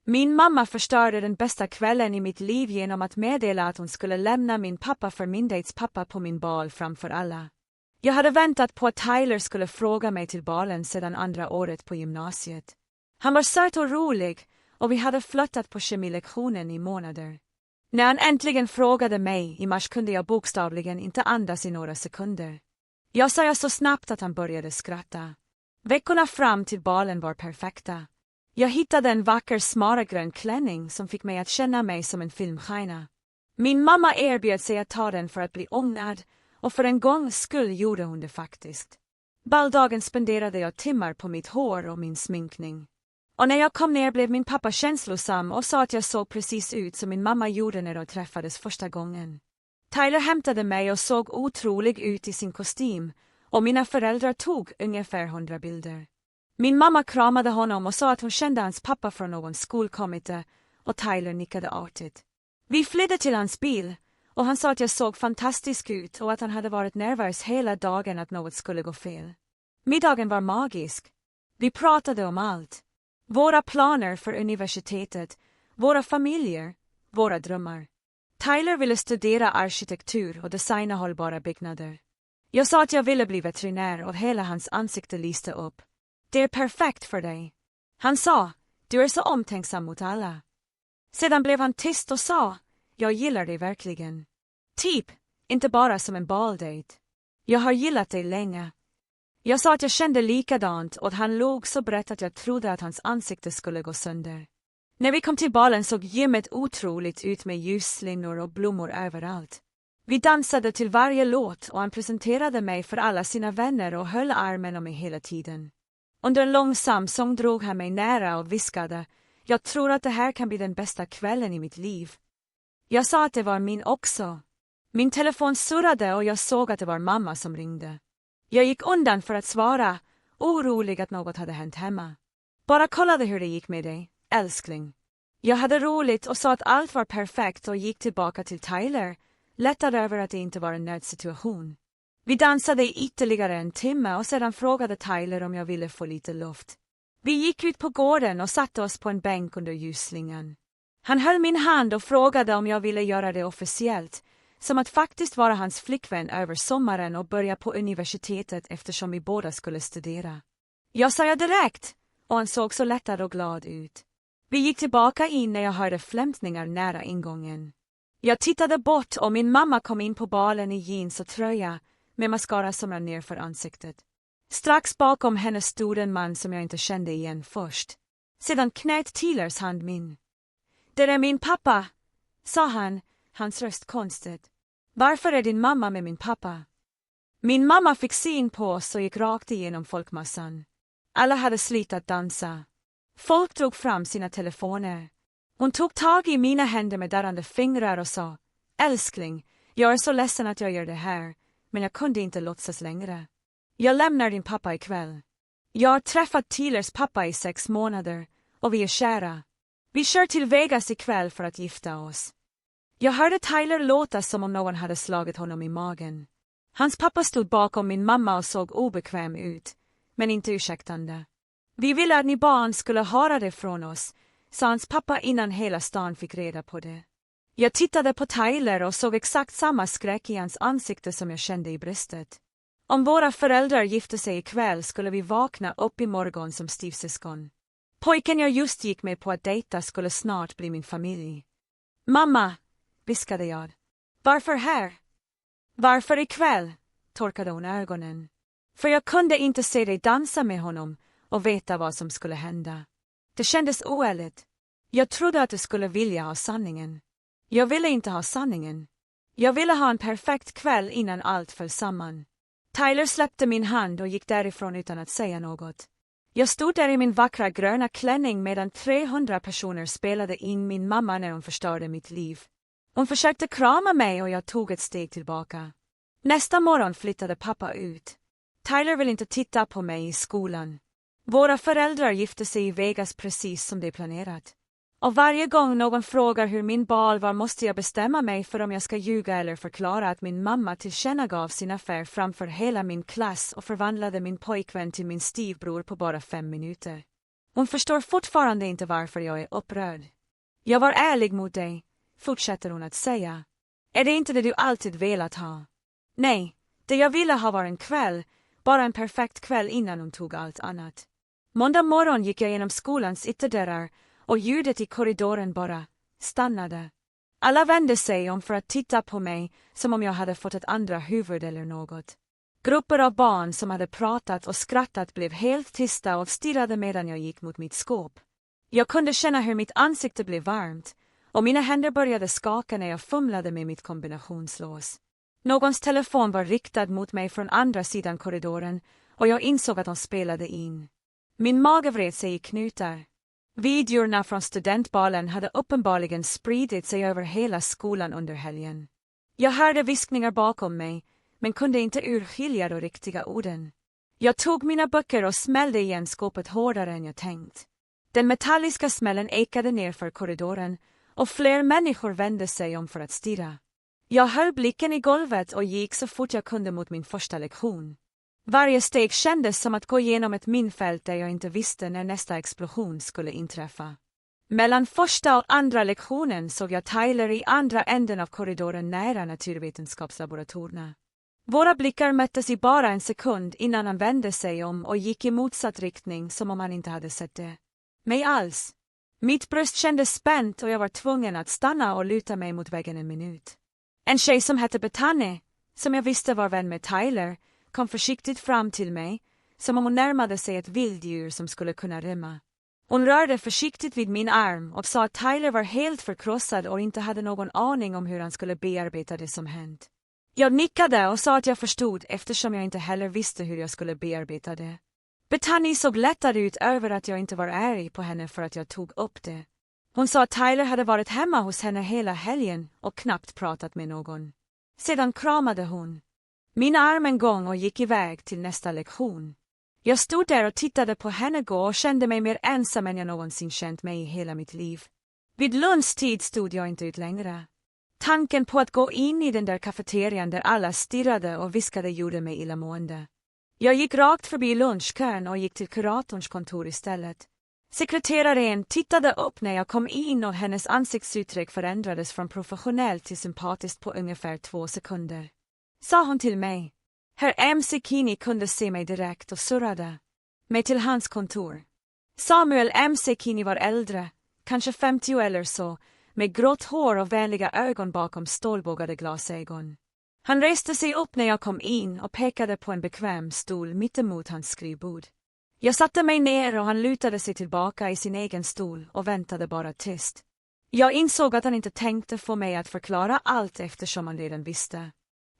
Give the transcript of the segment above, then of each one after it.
Min mamma förstörde den bästa kvällen i mitt liv genom att meddela att hon skulle lämna min pappa för min dejtspappa på min bal framför alla. Jag hade väntat på att Tyler skulle fråga mig till balen sedan andra året på gymnasiet. Han var söt och rolig och vi hade flörtat på kemilektionen i månader. När han äntligen frågade mig i mars kunde jag bokstavligen inte andas i några sekunder. Jag sa så snabbt att han började skratta. Veckorna fram till balen var perfekta. Jag hittade en vacker smaraggrön klänning som fick mig att känna mig som en filmstjärna. Min mamma erbjöd sig att ta den för att bli ångrad, och för en gångs skull gjorde hon det faktiskt. Balldagen spenderade jag timmar på mitt hår och min sminkning. Och när jag kom ner blev min pappa känslosam och sa att jag såg precis ut som min mamma gjorde när de träffades första gången. Tyler hämtade mig och såg otrolig ut i sin kostym, och mina föräldrar tog ungefär 100 bilder. Min mamma kramade honom och sa att hon kände hans pappa från någon skolkommitté, och Tyler nickade artigt. Vi flydde till hans bil, och han sa att jag såg fantastisk ut och att han hade varit nervös hela dagen att något skulle gå fel. Middagen var magisk. Vi pratade om allt. Våra planer för universitetet, våra familjer, våra drömmar. Tyler ville studera arkitektur och designa hållbara byggnader. Jag sa att jag ville bli veterinär och hela hans ansikte lyste upp. Det är perfekt för dig. Han sa, du är så omtänksam mot alla. Sedan blev han tyst och sa, jag gillar dig verkligen. Typ, inte bara som en baldejt. Jag har gillat dig länge. Jag sa att jag kände likadant och han låg så brett att jag trodde att hans ansikte skulle gå sönder. När vi kom till balen såg gymmet otroligt ut med ljusslingor och blommor överallt. Vi dansade till varje låt och han presenterade mig för alla sina vänner och höll armen om mig hela tiden. Under en långsam sång drog han mig nära och viskade, jag tror att det här kan bli den bästa kvällen i mitt liv. Jag sa att det var min också. Min telefon surrade och jag såg att det var mamma som ringde. Jag gick undan för att svara, orolig att något hade hänt hemma. Bara kollade hur det gick med dig, älskling. Jag hade roligt och sa att allt var perfekt och gick tillbaka till Tyler, lättad över att det inte var en nödsituation. Vi dansade i ytterligare en timme och sedan frågade Tyler om jag ville få lite luft. Vi gick ut på gården och satte oss på en bänk under ljusslingan. Han höll min hand och frågade om jag ville göra det officiellt, som att faktiskt vara hans flickvän över sommaren och börja på universitetet eftersom vi båda skulle studera. Jag sa direkt, och han såg så lättad och glad ut. Vi gick tillbaka in när jag hörde flämtningar nära ingången. Jag tittade bort och min mamma kom in på balen i jeans och tröja, med mascara som rann ner för ansiktet. Strax bakom henne stod en man som jag inte kände igen först. Sedan knät Tylers hand min. Det är min pappa, sa han, hans röst konstigt. Varför är din mamma med min pappa? Min mamma fick syn på oss och gick rakt igenom folkmassan. Alla hade slutat dansa. Folk drog fram sina telefoner. Hon tog tag i mina händer med darrande fingrar och sa, älskling, jag är så ledsen att jag gör det här, men jag kunde inte låtsas längre. Jag lämnar din pappa ikväll. Jag har träffat Tylers pappa i 6 månader, och vi är kära. Vi kör till Vegas ikväll för att gifta oss. Jag hörde Tyler låta som om någon hade slagit honom i magen. Hans pappa stod bakom min mamma och såg obekväm ut, men inte ursäktande. Vi ville att ni barn skulle höra det från oss, sa hans pappa innan hela stan fick reda på det. Jag tittade på Tyler och såg exakt samma skräck i hans ansikte som jag kände i bröstet. Om våra föräldrar gifte sig ikväll skulle vi vakna upp i morgon som styvsyskon. Pojken jag just gick med på att dejta skulle snart bli min familj. Mamma, viskade jag. Varför här? Varför ikväll? Torkade hon ögonen. För jag kunde inte se dig dansa med honom och veta vad som skulle hända. Det kändes oärligt. Jag trodde att du skulle vilja ha sanningen. Jag ville inte ha sanningen. Jag ville ha en perfekt kväll innan allt föll samman. Tyler släppte min hand och gick därifrån utan att säga något. Jag stod där i min vackra gröna klänning medan 300 personer spelade in min mamma när hon förstörde mitt liv. Hon försökte krama mig och jag tog ett steg tillbaka. Nästa morgon flyttade pappa ut. Tyler vill inte titta på mig i skolan. Våra föräldrar gifte sig i Vegas precis som de planerat. Och varje gång någon frågar hur min bal var måste jag bestämma mig för om jag ska ljuga eller förklara att min mamma tillkännagav sin affär framför hela min klass och förvandlade min pojkvän till min styvbror på bara 5 minuter. Hon förstår fortfarande inte varför jag är upprörd. Jag var ärlig mot dig, fortsätter hon att säga. Är det inte det du alltid velat ha? Nej, det jag ville ha var en kväll, bara en perfekt kväll innan hon tog allt annat. Måndag morgon gick jag genom skolans ytterdörrar och ljudet i korridoren bara stannade. Alla vände sig om för att titta på mig som om jag hade fått ett andra huvud eller något. Grupper av barn som hade pratat och skrattat blev helt tysta och stirrade medan jag gick mot mitt skåp. Jag kunde känna hur mitt ansikte blev varmt och mina händer började skaka när jag fumlade med mitt kombinationslås. Någons telefon var riktad mot mig från andra sidan korridoren och jag insåg att de spelade in. Min mage vred sig i knutar. Videorna från studentbalen hade uppenbarligen spridit sig över hela skolan under helgen. Jag hörde viskningar bakom mig, men kunde inte urskilja de riktiga orden. Jag tog mina böcker och smällde igen skåpet hårdare än jag tänkt. Den metalliska smällen ekade ner för korridoren och fler människor vände sig om för att stirra. Jag höll blicken i golvet och gick så fort jag kunde mot min första lektion. Varje steg kändes som att gå igenom ett minfält där jag inte visste när nästa explosion skulle inträffa. Mellan första och andra lektionen såg jag Tyler i andra änden av korridoren nära naturvetenskapslaboratorierna. Våra blickar möttes i bara en sekund innan han vände sig om och gick i motsatt riktning som om han inte hade sett det. Mig alls. Mitt bröst kändes spänt och jag var tvungen att stanna och luta mig mot väggen en minut. En tjej som hette Bethany, som jag visste var vän med Tyler, kom försiktigt fram till mig, som om hon närmade sig ett vilddjur som skulle kunna rymma. Hon rörde försiktigt vid min arm och sa att Tyler var helt förkrossad och inte hade någon aning om hur han skulle bearbeta det som hänt. Jag nickade och sa att jag förstod eftersom jag inte heller visste hur jag skulle bearbeta det. Bethany såg lättad ut över att jag inte var arg på henne för att jag tog upp det. Hon sa att Tyler hade varit hemma hos henne hela helgen och knappt pratat med någon. Sedan kramade hon min arm en gång och gick iväg till nästa lektion. Jag stod där och tittade på henne gå och kände mig mer ensam än jag någonsin känt mig i hela mitt liv. Vid lunchtid stod jag inte ut längre. Tanken på att gå in i den där kafeterian där alla stirrade och viskade gjorde mig illamående. Jag gick rakt förbi lunchkön och gick till kuratorns kontor istället. Sekreteraren tittade upp när jag kom in och hennes ansiktsuttryck förändrades från professionellt till sympatiskt på ungefär 2 sekunder. Sa hon till mig. Herr MC Kini kunde se mig direkt och surrade mig till hans kontor. Samuel MC Kini var äldre, kanske 50 eller så, med grått hår och vänliga ögon bakom stålbågade glasögon. Han reste sig upp när jag kom in och pekade på en bekväm stol mittemot hans skrivbord. Jag satte mig ner och han lutade sig tillbaka i sin egen stol och väntade bara tyst. Jag insåg att han inte tänkte få mig att förklara allt eftersom han redan visste.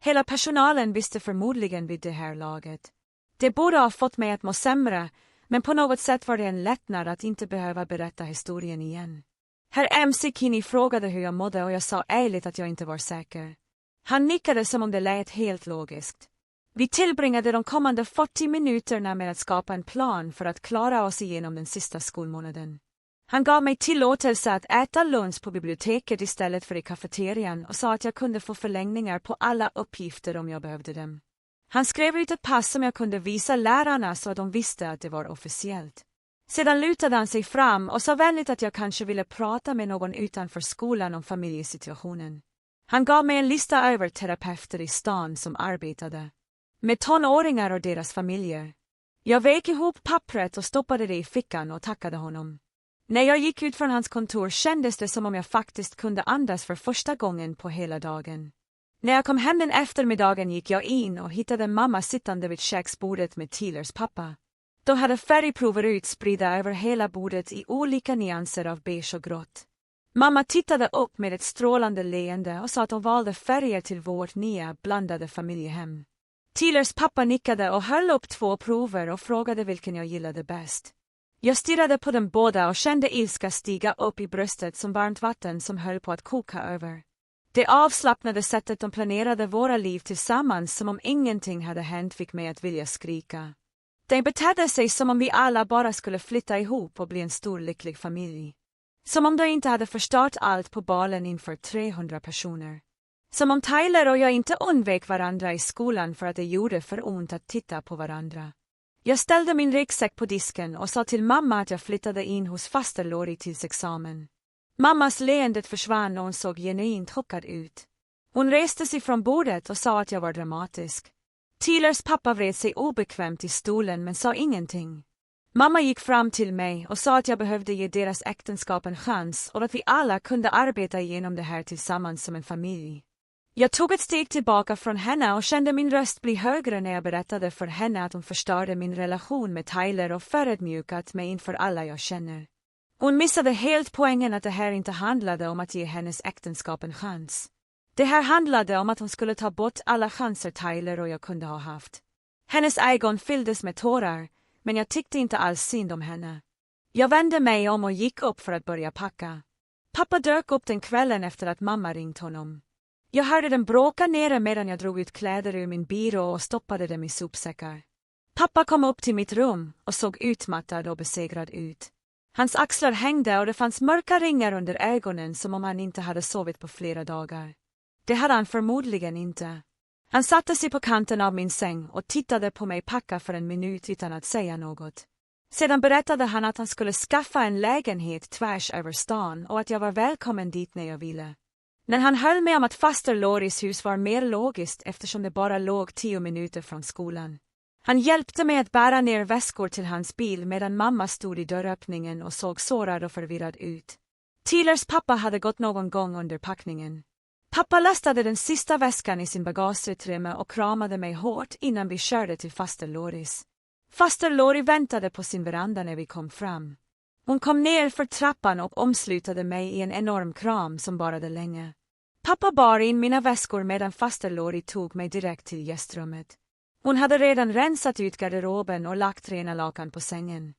Hela personalen visste förmodligen vid det här laget. Det borde ha fått mig att må sämre, men på något sätt var det en lättnad att inte behöva berätta historien igen. Herr MC Kini frågade hur jag mådde och jag sa ärligt att jag inte var säker. Han nickade som om det lät helt logiskt. Vi tillbringade de kommande 40 minuterna med att skapa en plan för att klara oss igenom den sista skolmånaden. Han gav mig tillåtelse att äta lunch på biblioteket istället för i kafeterian och sa att jag kunde få förlängningar på alla uppgifter om jag behövde dem. Han skrev ut ett pass som jag kunde visa lärarna så att de visste att det var officiellt. Sedan lutade han sig fram och sa vänligt att jag kanske ville prata med någon utanför skolan om familjesituationen. Han gav mig en lista över terapeuter i stan som arbetade med tonåringar och deras familjer. Jag vek ihop pappret och stoppade det i fickan och tackade honom. När jag gick ut från hans kontor kändes det som om jag faktiskt kunde andas för första gången på hela dagen. När jag kom hem den eftermiddagen gick jag in och hittade mamma sittande vid köksbordet med Tylers pappa. De hade färgprover utspridda över hela bordet i olika nyanser av beige och grått. Mamma tittade upp med ett strålande leende och sa att de valde färger till vårt nya blandade familjehem. Tylers pappa nickade och höll upp 2 prover och frågade vilken jag gillade bäst. Jag stirrade på dem båda och kände ilska stiga upp i bröstet som varmt vatten som höll på att koka över. Det avslappnade sättet de planerade våra liv tillsammans som om ingenting hade hänt fick mig att vilja skrika. De betedde sig som om vi alla bara skulle flytta ihop och bli en stor lycklig familj. Som om de inte hade förstört allt på balen inför 300 personer. Som om Tyler och jag inte undvek varandra i skolan för att det gjorde för ont att titta på varandra. Jag ställde min ryggsäck på disken och sa till mamma att jag flyttade in hos faster Lori tills examen. Mammas leendet försvann och hon såg genuint chockad ut. Hon reste sig från bordet och sa att jag var dramatisk. Tylers pappa vred sig obekvämt i stolen men sa ingenting. Mamma gick fram till mig och sa att jag behövde ge deras äktenskap en chans och att vi alla kunde arbeta igenom det här tillsammans som en familj. Jag tog ett steg tillbaka från henne och kände min röst bli högre när jag berättade för henne att hon förstörde min relation med Tyler och förödmjukat mig inför alla jag känner. Hon missade helt poängen att det här inte handlade om att ge hennes äktenskap en chans. Det här handlade om att hon skulle ta bort alla chanser Tyler och jag kunde ha haft. Hennes ögon fylldes med tårar, men jag tyckte inte alls synd om henne. Jag vände mig om och gick upp för att börja packa. Pappa dök upp den kvällen efter att mamma ringt honom. Jag hörde dem bråka nere medan jag drog ut kläder ur min byrå och stoppade dem i sopsäckar. Pappa kom upp till mitt rum och såg utmattad och besegrad ut. Hans axlar hängde och det fanns mörka ringar under ögonen som om han inte hade sovit på flera dagar. Det hade han förmodligen inte. Han satte sig på kanten av min säng och tittade på mig packa för en minut utan att säga något. Sedan berättade han att han skulle skaffa en lägenhet tvärs över stan och att jag var välkommen dit när jag ville. När han höll med om att faster Loris hus var mer logiskt eftersom det bara låg 10 minuter från skolan. Han hjälpte mig att bära ner väskor till hans bil medan mamma stod i dörröppningen och såg sårad och förvirrad ut. Tylers pappa hade gått någon gång under packningen. Pappa lastade den sista väskan i sin bagageutrymme och kramade mig hårt innan vi körde till faster Loris. Faster Lori väntade på sin veranda när vi kom fram. Hon kom ner för trappan och omslutade mig i en enorm kram som varade länge. Pappa bar in mina väskor medan faster Lori tog mig direkt till gästrummet. Hon hade redan rensat ut garderoben och lagt rena lakan på sängen.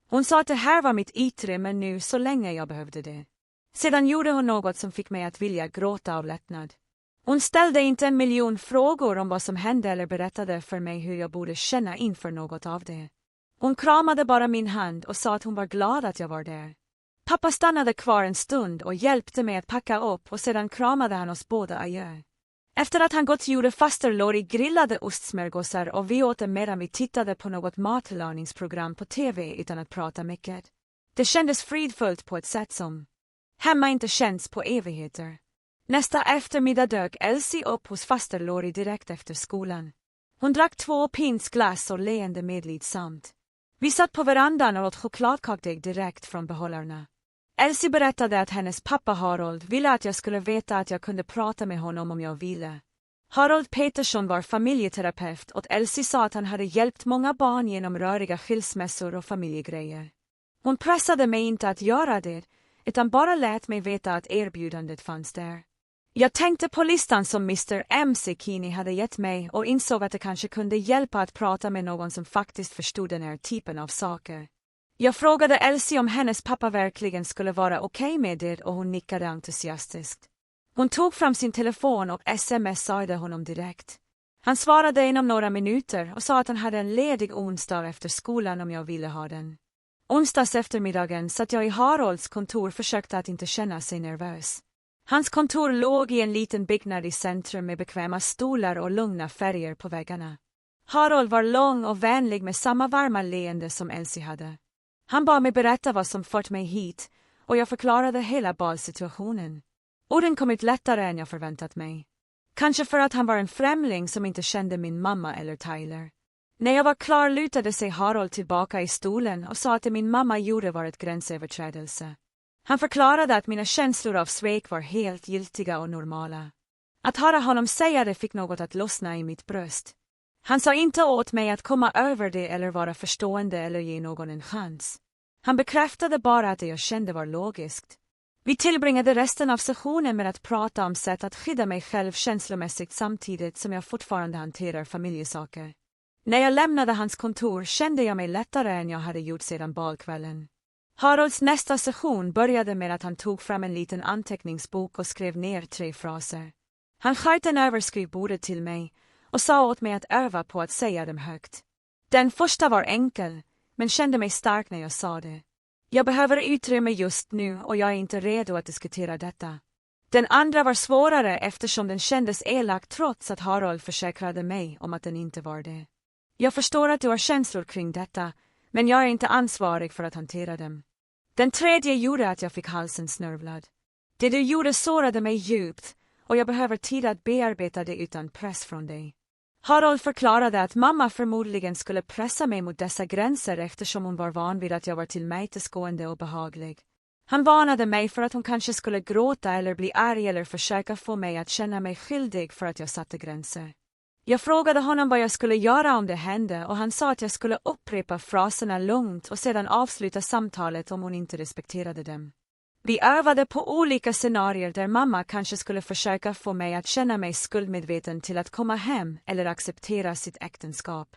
Hon sa att det här var mitt utrymme nu så länge jag behövde det. Sedan gjorde hon något som fick mig att vilja gråta av lättnad. Hon ställde inte 1 miljon frågor om vad som hände eller berättade för mig hur jag borde känna inför något av det. Hon kramade bara min hand och sa att hon var glad att jag var där. Pappa stannade kvar en stund och hjälpte mig att packa upp och sedan kramade han oss båda adjö. Efter att han gått gjorde faster Lori grillade ostsmörgåsar och vi åt dem medan vi tittade på något matlagningsprogram på tv utan att prata mycket. Det kändes fridfullt på ett sätt som hemma inte känns på evigheter. Nästa eftermiddag dök Elsie upp hos faster Lori direkt efter skolan. Hon drack 2 pins glass och leende medlidsamt. Vi satt på verandan och åt chokladkakdeg direkt från behållarna. Elsie berättade att hennes pappa Harold ville att jag skulle veta att jag kunde prata med honom om jag ville. Harold Peterson var familjeterapeut och Elsie sa att han hade hjälpt många barn genom röriga skilsmässor och familjegrejer. Hon pressade mig inte att göra det, utan bara lät mig veta att erbjudandet fanns där. Jag tänkte på listan som Mr. MC Kini hade gett mig och insåg att det kanske kunde hjälpa att prata med någon som faktiskt förstod den här typen av saker. Jag frågade Elsie om hennes pappa verkligen skulle vara okej med det och hon nickade entusiastiskt. Hon tog fram sin telefon och smsade honom direkt. Han svarade inom några minuter och sa att han hade en ledig onsdag efter skolan om jag ville ha den. Onsdags eftermiddagen satt jag i Harolds kontor och försökte att inte känna sig nervös. Hans kontor låg i en liten byggnad i centrum med bekväma stolar och lugna färger på väggarna. Harold var lång och vänlig med samma varma leende som Elsie hade. Han bad mig berätta vad som fört mig hit och jag förklarade hela balsituationen. Orden kom ut lättare än jag förväntat mig. Kanske för att han var en främling som inte kände min mamma eller Tyler. När jag var klar lutade sig Harold tillbaka i stolen och sa att det min mamma gjorde var ett gränsöverträdelse. Han förklarade att mina känslor av svek var helt giltiga och normala. Att höra honom säga det fick något att lossna i mitt bröst. Han sa inte åt mig att komma över det eller vara förstående eller ge någon en chans. Han bekräftade bara att det jag kände var logiskt. Vi tillbringade resten av sessionen med att prata om sätt att skydda mig själv känslomässigt samtidigt som jag fortfarande hanterar familjesaker. När jag lämnade hans kontor kände jag mig lättare än jag hade gjort sedan balkvällen. Harolds nästa session började med att han tog fram en liten anteckningsbok och skrev ner 3 fraser. Han sköt den över skrivbordet till mig och sa åt mig att öva på att säga dem högt. Den första var enkel, men kände mig stark när jag sa det. Jag behöver utrymme just nu och jag är inte redo att diskutera detta. Den andra var svårare eftersom den kändes elak trots att Harold försäkrade mig om att den inte var det. Jag förstår att du har känslor kring detta, men jag är inte ansvarig för att hantera dem. Den tredje gjorde att jag fick halsen snörvlad. Det du gjorde sårade mig djupt, och jag behöver tid att bearbeta det utan press från dig. Harold förklarade att mamma förmodligen skulle pressa mig mot dessa gränser eftersom hon var van vid att jag var tillmötesgående och behaglig. Han varnade mig för att hon kanske skulle gråta eller bli arg eller försöka få mig att känna mig skyldig för att jag satte gränser. Jag frågade honom vad jag skulle göra om det hände och han sa att jag skulle upprepa fraserna lugnt och sedan avsluta samtalet om hon inte respekterade dem. Vi övade på olika scenarier där mamma kanske skulle försöka få mig att känna mig skuldmedveten till att komma hem eller acceptera sitt äktenskap.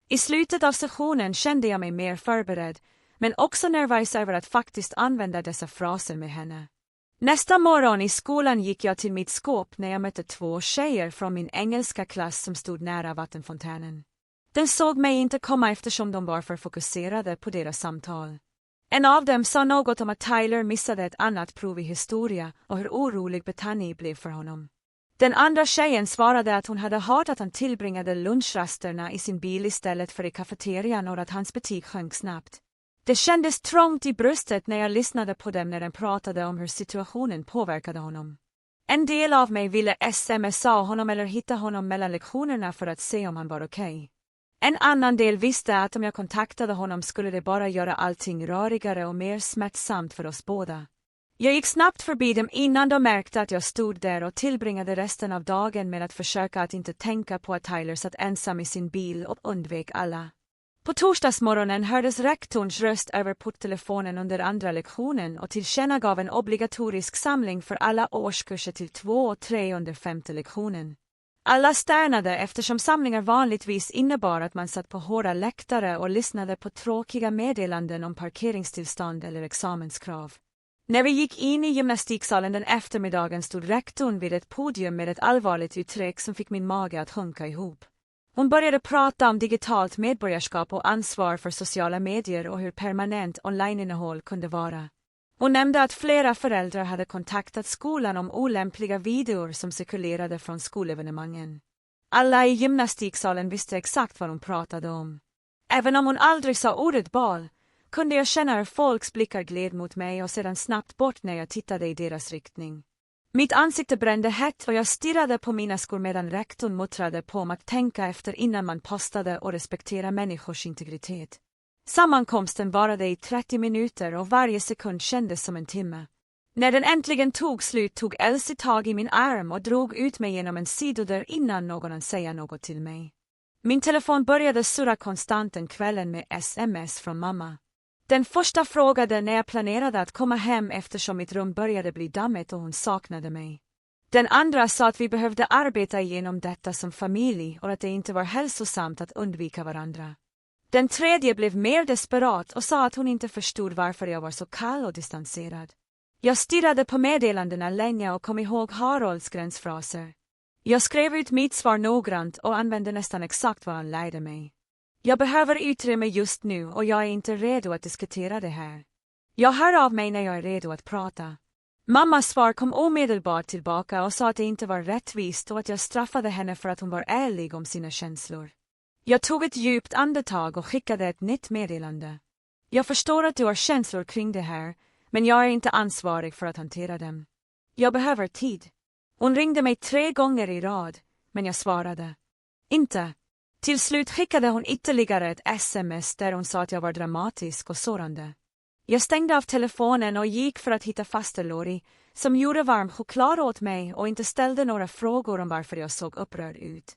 I slutet av sessionen kände jag mig mer förberedd, men också nervös över att faktiskt använda dessa fraser med henne. Nästa morgon i skolan gick jag till mitt skåp när jag mötte 2 tjejer från min engelska klass som stod nära vattenfontänen. Den såg mig inte komma eftersom de var för fokuserade på deras samtal. En av dem sa något om att Tyler missade ett annat prov i historia och hur orolig Bethany blev för honom. Den andra tjejen svarade att hon hade hört att han tillbringade lunchrasterna i sin bil istället för i kafeterian och att hans betyg sjönk snabbt. Det kändes trångt i bröstet när jag lyssnade på dem när de pratade om hur situationen påverkade honom. En del av mig ville smsa honom eller hitta honom mellan lektionerna för att se om han var okej. En annan del visste att om jag kontaktade honom skulle det bara göra allting rörigare och mer smärtsamt för oss båda. Jag gick snabbt förbi dem innan de märkte att jag stod där och tillbringade resten av dagen med att försöka att inte tänka på att Tyler satt ensam i sin bil och undvek alla. På torsdagsmorgonen hördes rektorns röst över porttelefonen under andra lektionen och tillkännagav en obligatorisk samling för alla årskurser till 2 och 3 under 5:e lektionen. Alla stannade eftersom samlingar vanligtvis innebar att man satt på hårda läktare och lyssnade på tråkiga meddelanden om parkeringstillstånd eller examenskrav. När vi gick in i gymnastiksalen den eftermiddagen stod rektorn vid ett podium med ett allvarligt uttryck som fick min mage att sjunka ihop. Hon började prata om digitalt medborgarskap och ansvar för sociala medier och hur permanent onlineinnehåll kunde vara. Hon nämnde att flera föräldrar hade kontaktat skolan om olämpliga videor som cirkulerade från skolevenemangen. Alla i gymnastiksalen visste exakt vad hon pratade om. Även om hon aldrig sa ordet bal, kunde jag känna hur folks blickar gled mot mig och sedan snabbt bort när jag tittade i deras riktning. Mitt ansikte brände hett och jag stirrade på mina skor medan rektorn muttrade på om att tänka efter innan man postade och respektera människors integritet. Sammankomsten varade i 30 minuter och varje sekund kändes som en timme. När den äntligen tog slut tog Elsie tag i min arm och drog ut mig genom en sidodörr innan någon hann säga något till mig. Min telefon började surra konstant den kvällen med sms från mamma. Den första frågade när jag planerade att komma hem eftersom mitt rum började bli dammigt och hon saknade mig. Den andra sa att vi behövde arbeta igenom detta som familj och att det inte var hälsosamt att undvika varandra. Den tredje blev mer desperat och sa att hon inte förstod varför jag var så kall och distanserad. Jag stirrade på meddelandena länge och kom ihåg Harolds gränsfraser. Jag skrev ut mitt svar noggrant och använde nästan exakt vad han lärde mig. Jag behöver utrymme just nu och jag är inte redo att diskutera det här. Jag hör av mig när jag är redo att prata. Mammas svar kom omedelbart tillbaka och sa att det inte var rättvist och att jag straffade henne för att hon var ärlig om sina känslor. Jag tog ett djupt andetag och skickade ett nytt meddelande. Jag förstår att du har känslor kring det här, men jag är inte ansvarig för att hantera dem. Jag behöver tid. Hon ringde mig 3 gånger i rad, men jag svarade inte. Till slut skickade hon ytterligare ett sms där hon sa att jag var dramatisk och sårande. Jag stängde av telefonen och gick för att hitta faster Lori, som gjorde varm choklad åt mig och inte ställde några frågor om varför jag såg upprörd ut.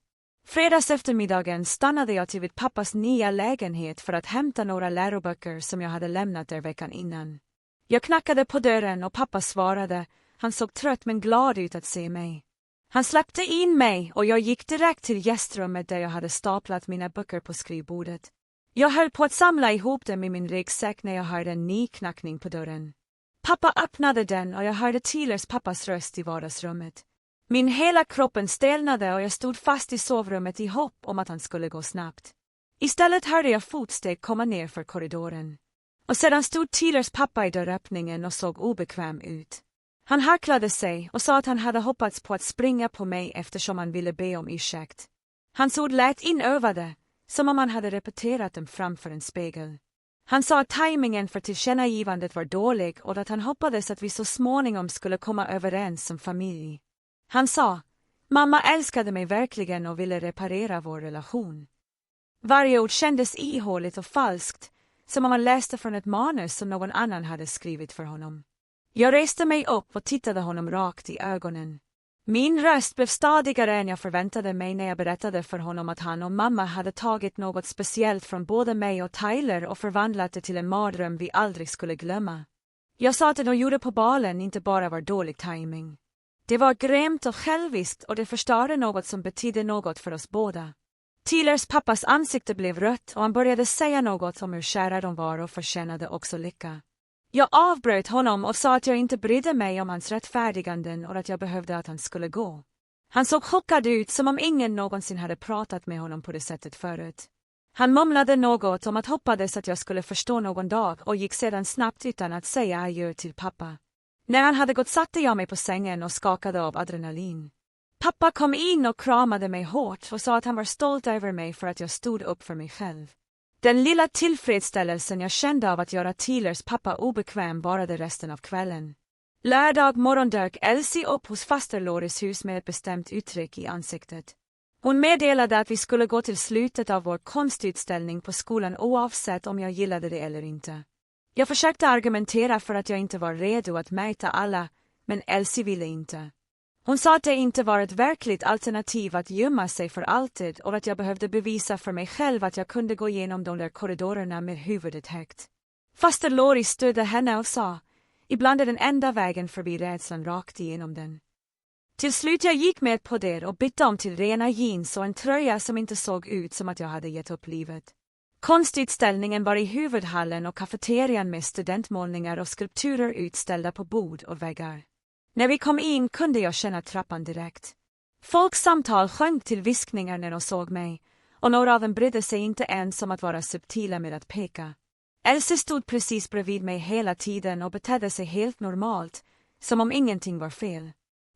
Fredags eftermiddagen stannade jag till vid pappas nya lägenhet för att hämta några läroböcker som jag hade lämnat där veckan innan. Jag knackade på dörren och pappa svarade. Han såg trött men glad ut att se mig. Han släppte in mig och jag gick direkt till gästrummet där jag hade staplat mina böcker på skrivbordet. Jag höll på att samla ihop dem i min ryggsäck när jag hörde en ny knackning på dörren. Pappa öppnade den och jag hörde Tylers pappas röst i vardagsrummet. Min hela kroppen stelnade och jag stod fast i sovrummet i hopp om att han skulle gå snabbt. Istället hörde jag fotsteg komma ner för korridoren. Och sedan stod Tylers pappa i dörröppningen och såg obekväm ut. Han harklade sig och sa att han hade hoppats på att springa på mig eftersom han ville be om ursäkt. Hans ord lät inövade, som om han hade repeterat dem framför en spegel. Han sa att tajmingen för tillkännagivandet var dålig och att han hoppades att vi så småningom skulle komma överens som familj. Han sa, mamma älskade mig verkligen och ville reparera vår relation. Varje ord kändes ihåligt och falskt, som om han läste från ett manus som någon annan hade skrivit för honom. Jag reste mig upp och tittade honom rakt i ögonen. Min röst blev stadigare än jag förväntade mig när jag berättade för honom att han och mamma hade tagit något speciellt från både mig och Tyler och förvandlat det till en mardröm vi aldrig skulle glömma. Jag sa att det de gjorde på balen inte bara var dålig timing. Det var grämt och själviskt och det förstörde något som betydde något för oss båda. Tylers pappas ansikte blev rött och han började säga något om hur kära de var och förtjänade också lycka. Jag avbröt honom och sa att jag inte brydde mig om hans rättfärdiganden och att jag behövde att han skulle gå. Han såg chockad ut som om ingen någonsin hade pratat med honom på det sättet förut. Han mumlade något om att hoppades att jag skulle förstå någon dag och gick sedan snabbt utan att säga adjö till pappa. När han hade gått satte jag mig på sängen och skakade av adrenalin. Pappa kom in och kramade mig hårt och sa att han var stolt över mig för att jag stod upp för mig själv. Den lilla tillfredsställelsen jag kände av att göra Tylers pappa obekväm varade resten av kvällen. Lördag morgon dök Elsie upp hos faster Loris hus med ett bestämt uttryck i ansiktet. Hon meddelade att vi skulle gå till slutet av vår konstutställning på skolan oavsett om jag gillade det eller inte. Jag försökte argumentera för att jag inte var redo att möta alla, men Elsie ville inte. Hon sa att det inte var ett verkligt alternativ att gömma sig för alltid och att jag behövde bevisa för mig själv att jag kunde gå igenom de där korridorerna med huvudet högt. Faster Loris stödde henne och sa, ibland är den enda vägen förbi rädslan rakt igenom den. Till slut jag gick med på det och bytte om till rena jeans och en tröja som inte såg ut som att jag hade gett upp livet. Konstutställningen var i huvudhallen och kafeterian med studentmålningar och skulpturer utställda på bord och väggar. När vi kom in kunde jag känna trappan direkt. Folks samtal sjönk till viskningar när de såg mig, och några av dem brydde sig inte ens om att vara subtila med att peka. Elsie stod precis bredvid mig hela tiden och betedde sig helt normalt, som om ingenting var fel.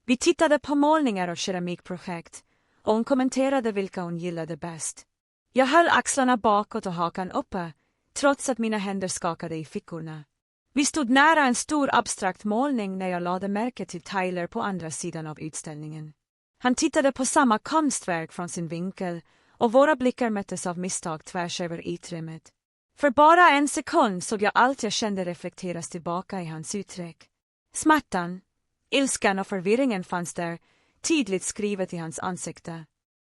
Vi tittade på målningar och keramikprojekt, och hon kommenterade vilka hon gillade bäst. Jag höll axlarna bakåt och hakan uppe, trots att mina händer skakade i fickorna. Vi stod nära en stor abstrakt målning när jag lade märke till Tyler på andra sidan av utställningen. Han tittade på samma konstverk från sin vinkel och våra blickar möttes av misstag tvärs över utrymmet. För bara en sekund såg jag allt jag kände reflekteras tillbaka i hans uttryck. Smärtan, ilskan och förvirringen fanns där, tydligt skrivet i hans ansikte.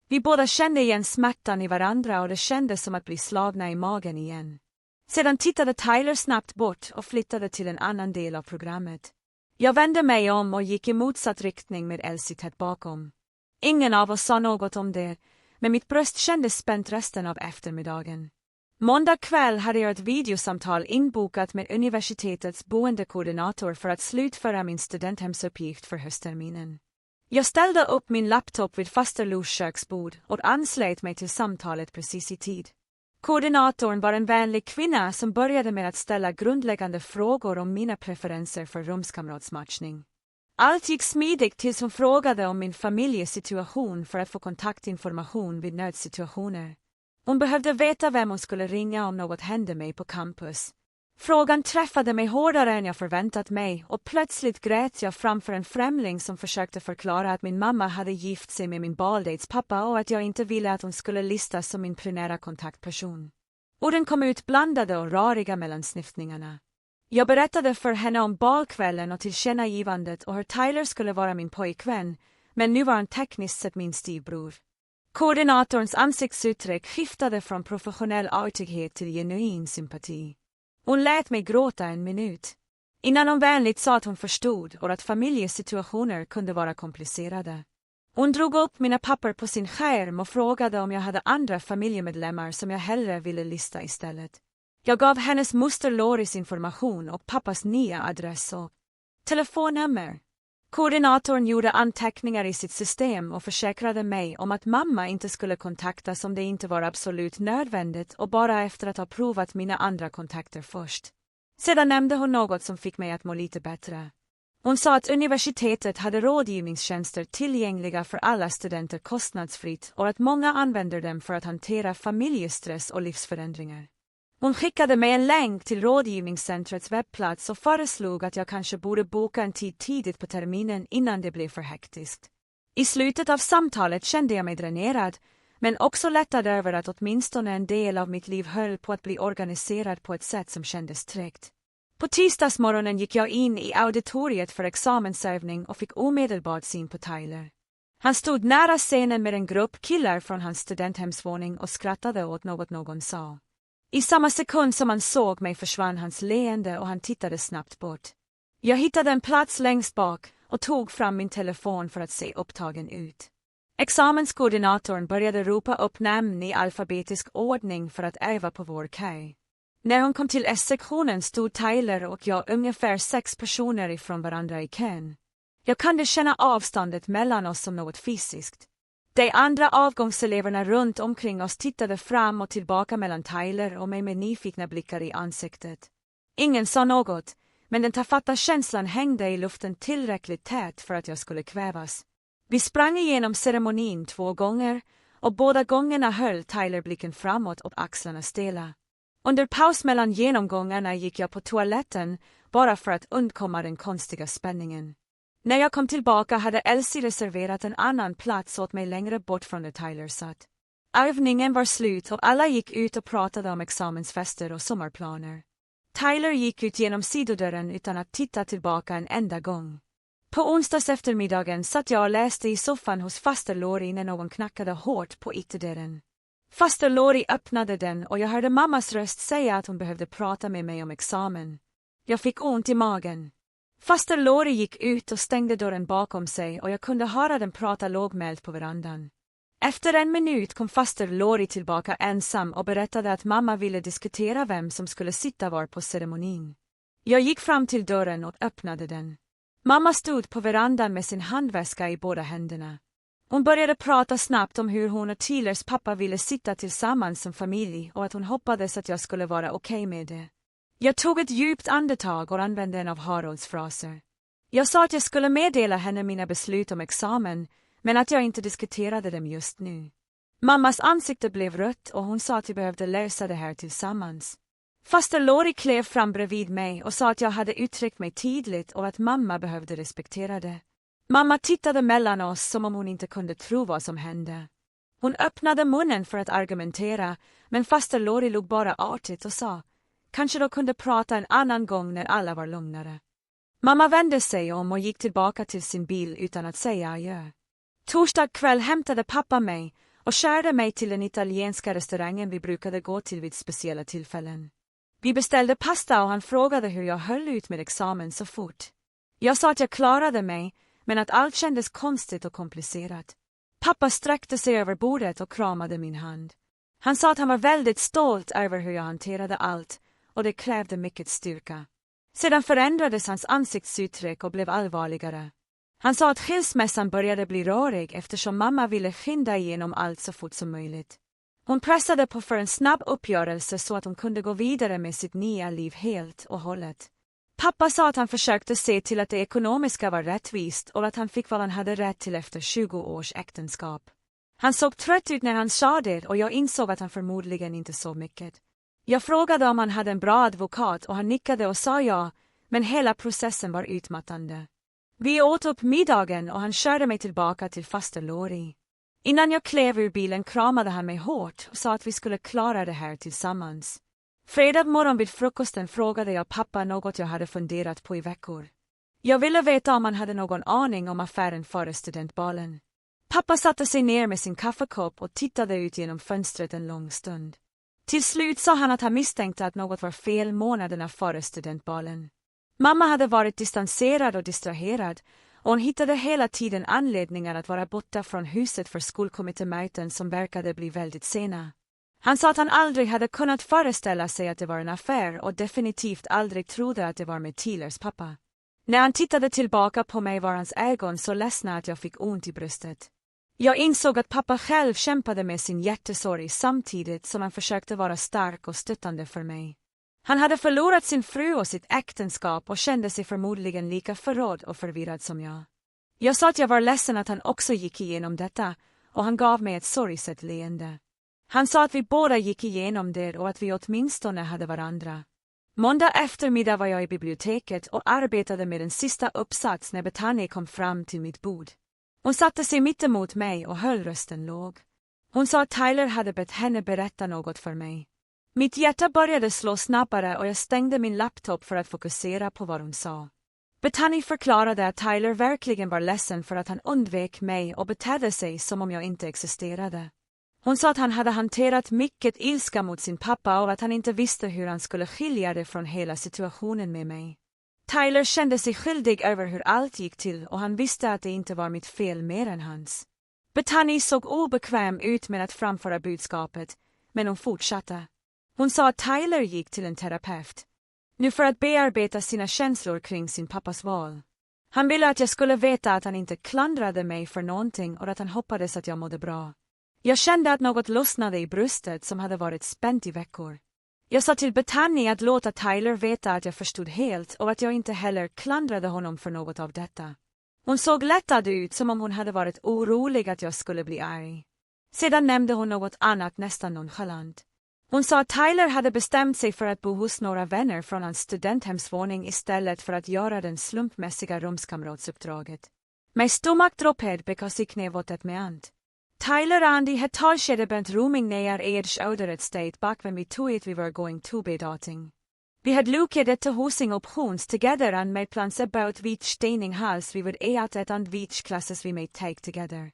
Vi båda kände igen smärtan i varandra och det kändes som att bli slagna i magen igen. Sedan tittade Tyler snabbt bort och flyttade till en annan del av programmet. Jag vände mig om och gick i motsatt riktning med Elsie tätt bakom. Ingen av oss sa något om det, men mitt bröst kändes spänt resten av eftermiddagen. Måndag kväll hade jag ett videosamtal inbokat med universitetets boendekoordinator för att slutföra min studenthemsuppgift för höstterminen. Jag ställde upp min laptop vid faster Lors köksbord och anslöt mig till samtalet precis i tid. Koordinatorn var en vänlig kvinna som började med att ställa grundläggande frågor om mina preferenser för rumskamratsmatchning. Allt gick smidigt tills hon frågade om min familjesituation för att få kontaktinformation vid nödsituationer. Hon behövde veta vem hon skulle ringa om något hände mig på campus. Frågan träffade mig hårdare än jag förväntat mig och plötsligt grät jag framför en främling som försökte förklara att min mamma hade gift sig med min baldates pappa och att jag inte ville att hon skulle listas som min primära kontaktperson. Orden kom ut blandade och rariga mellan snyftningarna. Jag berättade för henne om balkvällen och tillkännagivandet och hur Tyler skulle vara min pojkvän, men nu var han tekniskt sett min styvbror. Koordinatorns ansiktsuttryck skiftade från professionell artighet till genuin sympati. Hon lät mig gråta en minut. Innan hon vänligt sa att hon förstod och att familjesituationer kunde vara komplicerade. Hon drog upp mina papper på sin skärm och frågade om jag hade andra familjemedlemmar som jag hellre ville lista istället. Jag gav hennes moster Loris information och pappas nya adress och telefonnummer. Koordinatorn gjorde anteckningar i sitt system och försäkrade mig om att mamma inte skulle kontaktas om det inte var absolut nödvändigt och bara efter att ha provat mina andra kontakter först. Sedan nämnde hon något som fick mig att må lite bättre. Hon sa att universitetet hade rådgivningstjänster tillgängliga för alla studenter kostnadsfritt och att många använder dem för att hantera familjestress och livsförändringar. Hon skickade mig en länk till rådgivningscentrets webbplats och föreslog att jag kanske borde boka en tid tidigt på terminen innan det blev för hektiskt. I slutet av samtalet kände jag mig dränerad, men också lättad över att åtminstone en del av mitt liv höll på att bli organiserad på ett sätt som kändes tryggt. På tisdagsmorgonen gick jag in i auditoriet för examensövning och fick omedelbart syn på Tyler. Han stod nära scenen med en grupp killar från hans studenthemsvåning och skrattade åt något någon sa. I samma sekund som han såg mig försvann hans leende och han tittade snabbt bort. Jag hittade en plats längst bak och tog fram min telefon för att se upptagen ut. Examenskoordinatorn började ropa upp namn i alfabetisk ordning för att öva på vår kö. När hon kom till S-sektionen stod Tyler och jag ungefär 6 personer ifrån varandra i kön. Jag kunde känna avståndet mellan oss som något fysiskt. De andra avgångseleverna runt omkring oss tittade fram och tillbaka mellan Tyler och mig med nyfikna blickar i ansiktet. Ingen sa något, men den tafatta känslan hängde i luften tillräckligt tät för att jag skulle kvävas. Vi sprang igenom ceremonin 2 gånger och båda gångerna höll Tyler blicken framåt och axlarna stela. Under paus mellan genomgångarna gick jag på toaletten bara för att undkomma den konstiga spänningen. När jag kom tillbaka hade Elsie reserverat en annan plats åt mig längre bort från där Tyler satt. Övningen var slut och alla gick ut och pratade om examensfester och sommarplaner. Tyler gick ut genom sidodörren utan att titta tillbaka en enda gång. På onsdags eftermiddagen satt jag och läste i soffan hos faster Lori när någon knackade hårt på ytterdörren. Faster Lori öppnade den och jag hörde mammas röst säga att hon behövde prata med mig om examen. Jag fick ont i magen. Faster Lori gick ut och stängde dörren bakom sig och jag kunde höra den prata lågmält på verandan. Efter 1 minut kom faster Lori tillbaka ensam och berättade att mamma ville diskutera vem som skulle sitta var på ceremonin. Jag gick fram till dörren och öppnade den. Mamma stod på verandan med sin handväska i båda händerna. Hon började prata snabbt om hur hon och Tylers pappa ville sitta tillsammans som familj och att hon hoppades att jag skulle vara okej med det. Jag tog ett djupt andetag och använde en av Harolds fraser. Jag sa att jag skulle meddela henne mina beslut om examen, men att jag inte diskuterade dem just nu. Mammas ansikte blev rött och hon sa att vi behövde lösa det här tillsammans. Faster Lori klev fram bredvid mig och sa att jag hade uttryckt mig tydligt och att mamma behövde respektera det. Mamma tittade mellan oss som om hon inte kunde tro vad som hände. Hon öppnade munnen för att argumentera, men faster Lori log bara artigt och sa, kanske då kunde prata en annan gång när alla var lugnare. Mamma vände sig om och gick tillbaka till sin bil utan att säga adjö. Torsdag kväll hämtade pappa mig och körde mig till den italienska restaurangen vi brukade gå till vid speciella tillfällen. Vi beställde pasta och han frågade hur jag höll ut med examen så fort. Jag sa att jag klarade mig, men att allt kändes konstigt och komplicerat. Pappa sträckte sig över bordet och kramade min hand. Han sa att han var väldigt stolt över hur jag hanterade allt, och det krävde mycket styrka. Sedan förändrades hans ansiktsuttryck och blev allvarligare. Han sa att skilsmässan började bli rörig eftersom mamma ville skynda igenom allt så fort som möjligt. Hon pressade på för en snabb uppgörelse så att hon kunde gå vidare med sitt nya liv helt och hållet. Pappa sa att han försökte se till att det ekonomiska var rättvist och att han fick vad han hade rätt till efter 20 års äktenskap. Han såg trött ut när han sa det och jag insåg att han förmodligen inte så mycket. Jag frågade om han hade en bra advokat och han nickade och sa ja, men hela processen var utmattande. Vi åt upp middagen och han körde mig tillbaka till faster Lori. Innan jag klev ur bilen kramade han mig hårt och sa att vi skulle klara det här tillsammans. Fredag morgon vid frukosten frågade jag pappa något jag hade funderat på i veckor. Jag ville veta om han hade någon aning om affären före studentbalen. Pappa satte sig ner med sin kaffekopp och tittade ut genom fönstret en lång stund. Till slut sa han att han misstänkte att något var fel månaderna före studentbalen. Mamma hade varit distanserad och distraherad och hon hittade hela tiden anledningar att vara borta från huset för skolkommittémöten som verkade bli väldigt sena. Han sa att han aldrig hade kunnat föreställa sig att det var en affär och definitivt aldrig trodde att det var med Tylers pappa. När han tittade tillbaka på mig var hans ögon så ledsna att jag fick ont i bröstet. Jag insåg att pappa själv kämpade med sin hjärtesorg samtidigt som han försökte vara stark och stöttande för mig. Han hade förlorat sin fru och sitt äktenskap och kände sig förmodligen lika förrådd och förvirrad som jag. Jag sa att jag var ledsen att han också gick igenom detta, och han gav mig ett sorgset leende. Han sa att vi båda gick igenom det och att vi åtminstone hade varandra. Måndag eftermiddag var jag i biblioteket och arbetade med en sista uppsats när Betania kom fram till mitt bord. Hon satte sig mitt emot mig och höll rösten låg. Hon sa att Tyler hade bett henne berätta något för mig. Mitt hjärta började slå snabbare och jag stängde min laptop för att fokusera på vad hon sa. Betania förklarade att Tyler verkligen var ledsen för att han undvek mig och betedde sig som om jag inte existerade. Hon sa att han hade hanterat mycket ilska mot sin pappa och att han inte visste hur han skulle skilja det från hela situationen med mig. Tyler kände sig skyldig över hur allt gick till och han visste att det inte var mitt fel mer än hans. Betania såg obekväm ut med att framföra budskapet, men hon fortsatte. Hon sa att Tyler gick till en terapeut. Nu för att bearbeta sina känslor kring sin pappas val. Han ville att jag skulle veta att han inte klandrade mig för någonting och att han hoppades att jag mådde bra. Jag kände att något lossnade i bröstet som hade varit spänt i veckor. Jag sa till Betania att låta Tyler veta att jag förstod helt och att jag inte heller klandrade honom för något av detta. Hon såg lättad ut som om hon hade varit orolig att jag skulle bli arg. Sedan nämnde hon något annat nästan nonchalant. Hon sa att Tyler hade bestämt sig för att bo hos några vänner från hans studenthemsvåning istället för att göra den slumpmässiga rumskamratsuppdraget. My stomach dropped because I knävåtet med ant. Tyler Andy had talskedebent rooming near age outer at state back when we two it we were going to be dating. We had looked at the hosing options together and made plans about which staining house we would at and which classes we may take together.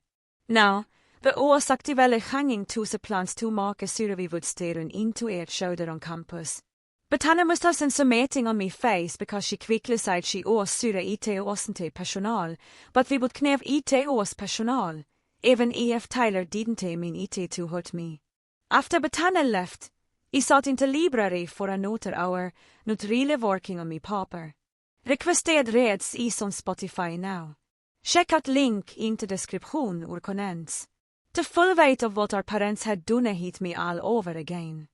Now, the was actively hanging to the plans to make sure we would stay into each shoulder on campus. But Hannah must have sent some mating on me face because she quickly said she was sure it wasn't personal, but we would knev it was personal. Even if Tyler didn't mean it to hurt me. After Betania left, I sat in the library for another hour, not really working on me paper. Requested reads is on Spotify now. Check out link into description or comments. The full weight of what our parents had done hit me all over again.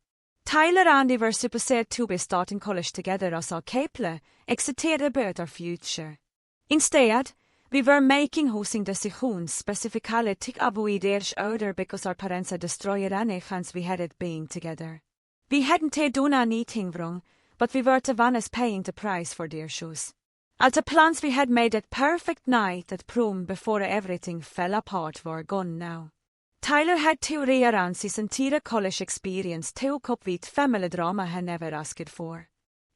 Tyler and I were supposed to be starting college together as a couple, excited about our future. Instead, we were making hosing decisions specifically to avoid each other because our parents had destroyed any chance we had it being together. We hadn't done anything wrong, but we were the ones paying the price for their shoes. All the plans we had made that perfect night at prom before everything fell apart were gone now. Tyler had to rearrange his entire college experience to cope with Familjedrama had never asked for.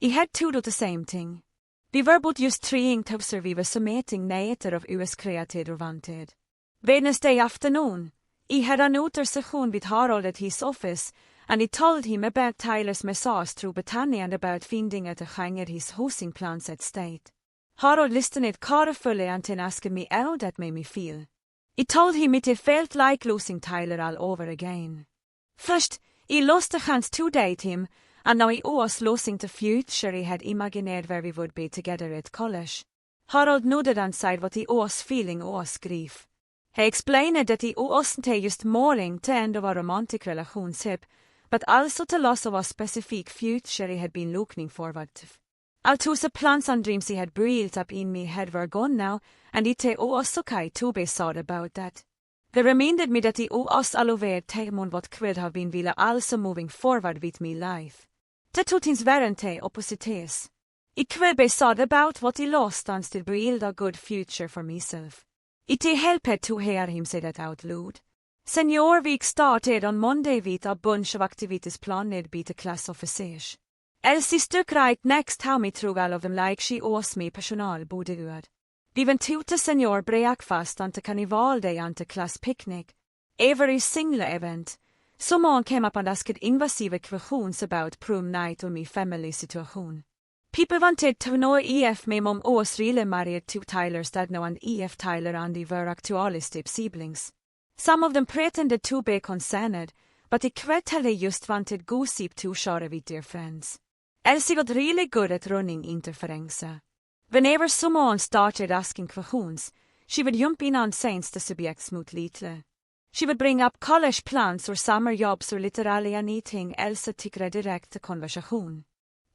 I had to do the same thing. Vi var both just trying to survive submitting näter of US created or wanted. Wednesday afternoon, I had another session with Harold at his office, and I told him about Tyler's message through Betania and about finding at a hanger his hosting plans at state. Harold listened carefully and then asked me how that made me feel. I told him it felt like losing Tyler all over again. First, I lost the chance to date him, and now I was losing the future I had imagined where we would be together at college. Harold nodded and said what he was feeling was grief. He explained that he wasn't just mourning the end of a romantic relationship, but also the loss of a specific future he had been looking forward to. Although the plans and dreams he had built up in my head were gone now, and it was okay to be sad about that. They reminded me that he was allowed to what could have been villa also moving forward with my life. The two things weren't opposites. I could be sad about what I lost and still build a good future for myself. It helped to hear him say that out loud. Senior week started on Monday with a bunch of activities planned by the class officers. Elsie stuck right next to me through all of them like she was me personal bodyguard. We went to the senior breakfast and the carnival day and the class picnic. Every single event. Someone came up and asked invasive questions about prom night or my family situation. People wanted to know if my mom was really married to Tyler's dad now and if Tyler and I were actually step siblings. Some of them pretended to be concerned, but I could tell they just wanted gossip to share with their friends. Elsie got really good at running interferenza. Whenever someone started asking questions, she would jump in and sense the subject smoothly. She would bring up college plans or summer jobs or literally anything else to direct the conversation.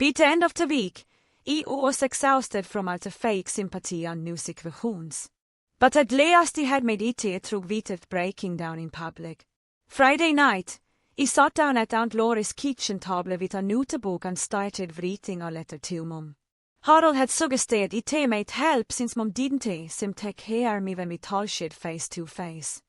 Vid the end of the week, I was exhausted from all the fake sympathy and new situations. But at last I had made it through with breaking down in public. Friday night, I sat down at Aunt Laura's kitchen table with a notebook and started writing a letter to Mum. Harold had suggested it might help since Mum didn't seem to hear me when we talked face to face.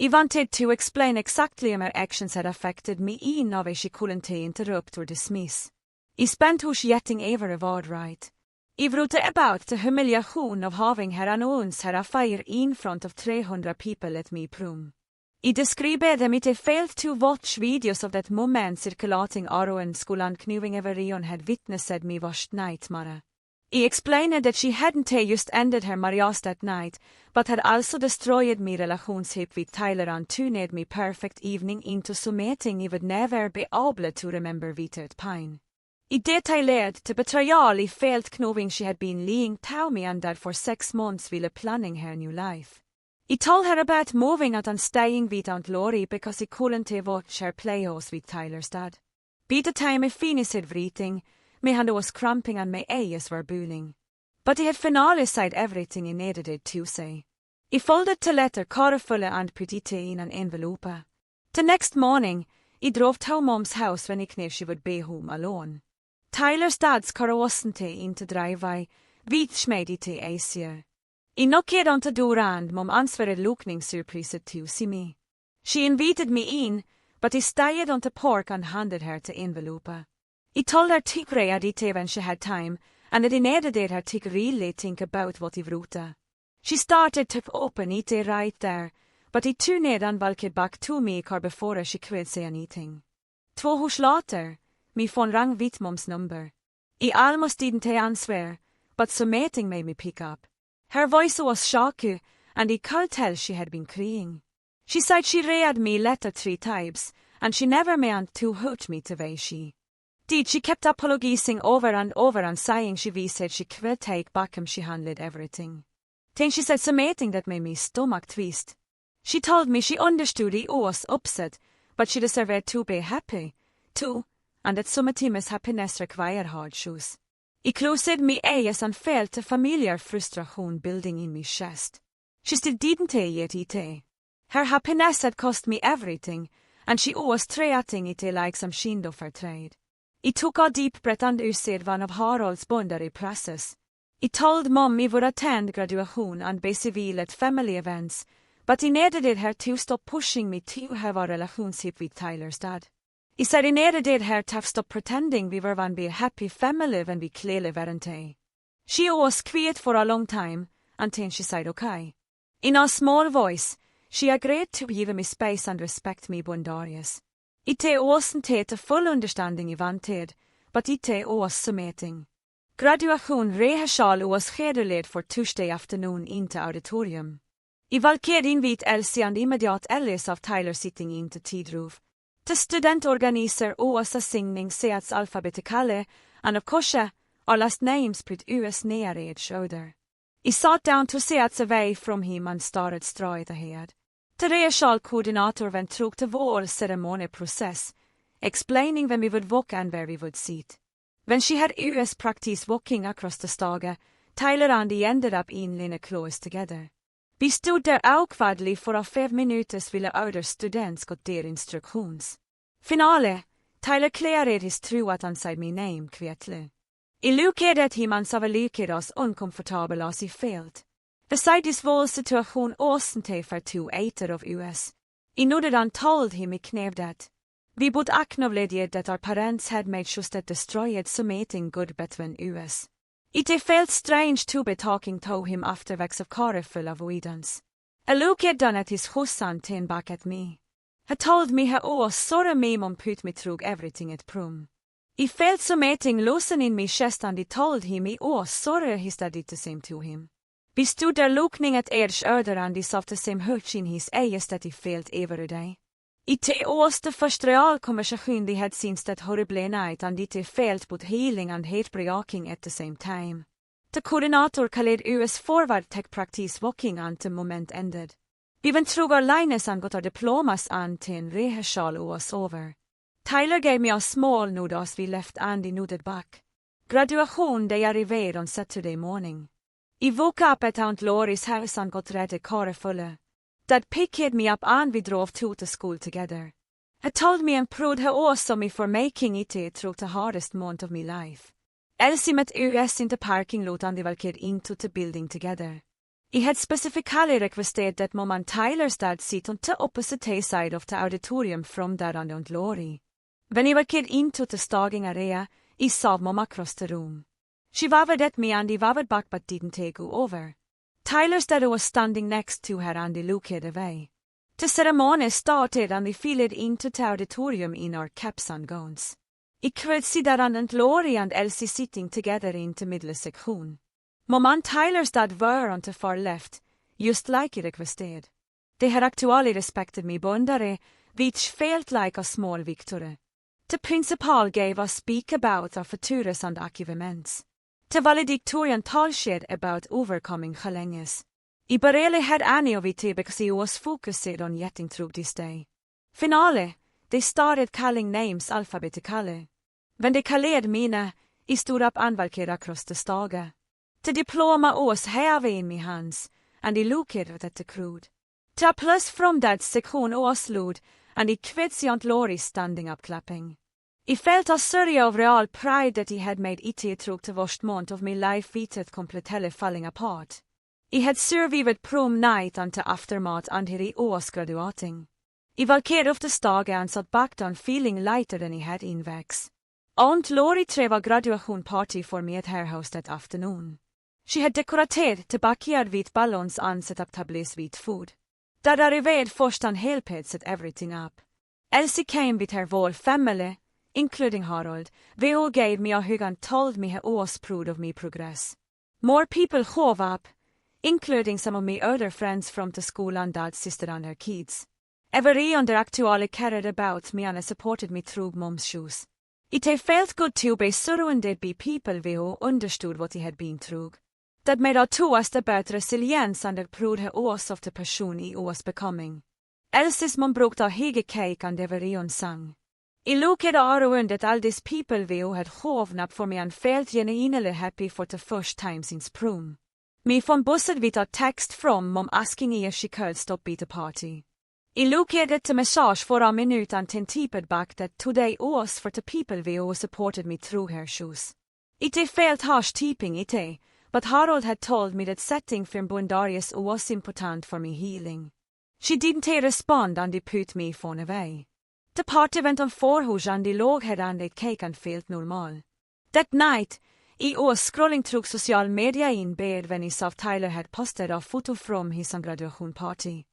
I wanted to explain exactly how my actions had affected me in a way she couldn't interrupt or dismiss. I spent hos getting ever a word right. I wrote about the humiliation of having her annons her affair in front of 300 people at my prom. I described them it failed to watch videos of that moment circulating around school and knowing everyone had witnessed me worst nightmare. I explained that she hadn't just ended her marriage that night, but had also destroyed my relationship with Tyler and turned my perfect evening into something I would never be able to remember without pain. I detailed the betrayal I felt knowing she had been lying to me and that for 6 months while planning her new life. I told her about moving out and staying with Aunt Laurie because I couldn't watch her playhouse with Tyler's dad. By the time I finished writing, my hand was cramping and my eyes were burning. But I had finally said everything I needed to say. I folded the letter carefully and put it in an envelope. The next morning, I drove to Mom's house when I knew she would be home alone. Tyler's dad's car wasn't in the driveway, which made it easier. I knocked on the door and Mom answered looking surprised to see me. She invited me in, but I stayed on the porch and handed her the envelope. I told her to read it when she had time, and that I needed her to really think about what I wrote. She started to open it right there, but I turned and walked back to me car before she could say anything. 2 hours later, my phone rang with Mom's number. I almost didn't answer, but something made me pick up. Her voice was shocked, and I could tell she had been crying. She said she read me letter 3 times, and she never meant to hurt me the way she did. She kept apologizing over and saying she said she could take back she handled everything. Then she said something that made my stomach twist. She told me she understood I was upset, but she deserved to be happy, too, and that sometimes happiness required hard shoes. I closed my eyes and felt the familiar frustration building in my chest. She still didn't yet it. Her happiness had cost me everything, and she was treating it like some kind of her trade. I took a deep breath and used one of Harold's boundary process. I told Mom I would attend graduation and be civil at family events, but I needed her to stop pushing me to have a relationship with Tyler's dad. I said I needed her to stop pretending we were one big happy family when we clearly weren't. She was quiet for a long time, and then she said okay. In a small voice, she agreed to give me space and respect me boundaries. It wasn't the full understanding I wanted, but it was something. Graduation rehearsal was scheduled for Tuesday afternoon in the auditorium. I valked in vid Elsie and immediat Ellis of Tyler sitting in the tidroof. The student organizer was a singing seats alphabetically, and of course, our last names put US near each other. I sat down to seats away from him and started straight ahead. The rehearsal coordinator went through the whole ceremony process, explaining when we would walk and where we would sit. When she had US practice walking across the stage, Tyler and I ended up in close together. Vi stod där awkwardly for a 5 minutes while other students got their instructions. Finale, Tyler cleared his throat and said my name quietly. I looked at him and saw lika as uncomfortable as he felt. Beside this whole situation wasn't for 2 either of us. I nodded and told him I knew that. We both acknowledged that our parents had made sure that destroyed something good between us. It felt strange to be talking to him after weeks of careful avoidance. I looked down at his hus and then back at me. He told me how was sorry me Mom put me through everything at prom. I felt something loosen in my chest and I told him I was sorry he did the same to him. We stood there looking at each other and I saw the same hurt in his eyes that he felt every day. It was the first real conversation they had since that horrible night and it felt both healing and heartbreaking at the same time. The coordinator called us forward tech practice walking and the moment ended. We went through our lines and got our diplomas and then rehearsal was over. Tyler gave me a small nod as we left and he nodded back. Graduation day arrived on Saturday morning. I woke up at Aunt Laurie's house and got ready carefully. Dad picked me up and we drove to school together. He told me and proved how awesome me for making it through the hardest month of my life. Elsie met us in the parking lot and they walked into the building together. I had specifically requested that Mom and Tyler's dad sit on the opposite side of the auditorium from Dad and Aunt Laurie. When I walked into the staging area, I saw Mom across the room. She waved at me and I waved back but didn't go over. Tyler's dad was standing next to her and they looked away. The ceremony started and they filed into the auditorium in our caps and gowns. I could see Dad and Aunt Laurie and Elsie sitting together in the middle section. Mom and Tyler's dad were on the far left, just like I requested. They had actually respected me boundary, which felt like a small victory. The principal gave a speak about our futures and achievements. The valedictorian talked about overcoming challenges. I barely had any of it because I was focused on getting through this day. Finally, they started calling names alphabetically. When they called mine, I stood up and walked across the stage. The diploma was heavy in my hands, and I looked at the crowd. The applause from that section was loud, and I could see Aunt Laurie standing up clapping. I felt a surge of real pride that I had made it through the worst month of my life without completely falling apart. I had survived prom night and the aftermath and here I was graduating. I walked off the stage and sat back down feeling lighter than I had invägs. Aunt Laurie threw a graduation party for me at her house that afternoon. She had decorated the backyard with balloons and set up tables with food. Dad arrived first and helped set everything up. Elsie came with her whole family, including Harold. They all gave me a hug and told me he was proud of my progress. More people showed up, including some of my other friends from the school and Dad's sister and her kids. Everyone there actually cared about me and supported me through Mom's shoes. It felt good to be surrounded by people who understood what I had been through. That made our toast about resilience and proved he was of the person I was becoming. Elsie's mom broke a hygge cake and everyone sang. I looked around at all these people who had shown up for me and felt genuinely happy for the first time since prom. Me phone buzzed with a text from Mom asking if she could stop by the party. I looked at the message for a minute and then typed back that today was for the people who supported me through her shoes. It felt harsh typing it, but Harold had told me that setting firm boundaries was important for me healing. She didn't respond and he put me phone away. The party went on forhus and the låg här and ate cake and felt normal. That night, I was scrolling through social media in bed when I saw Tyler had posted a photo from his graduation party.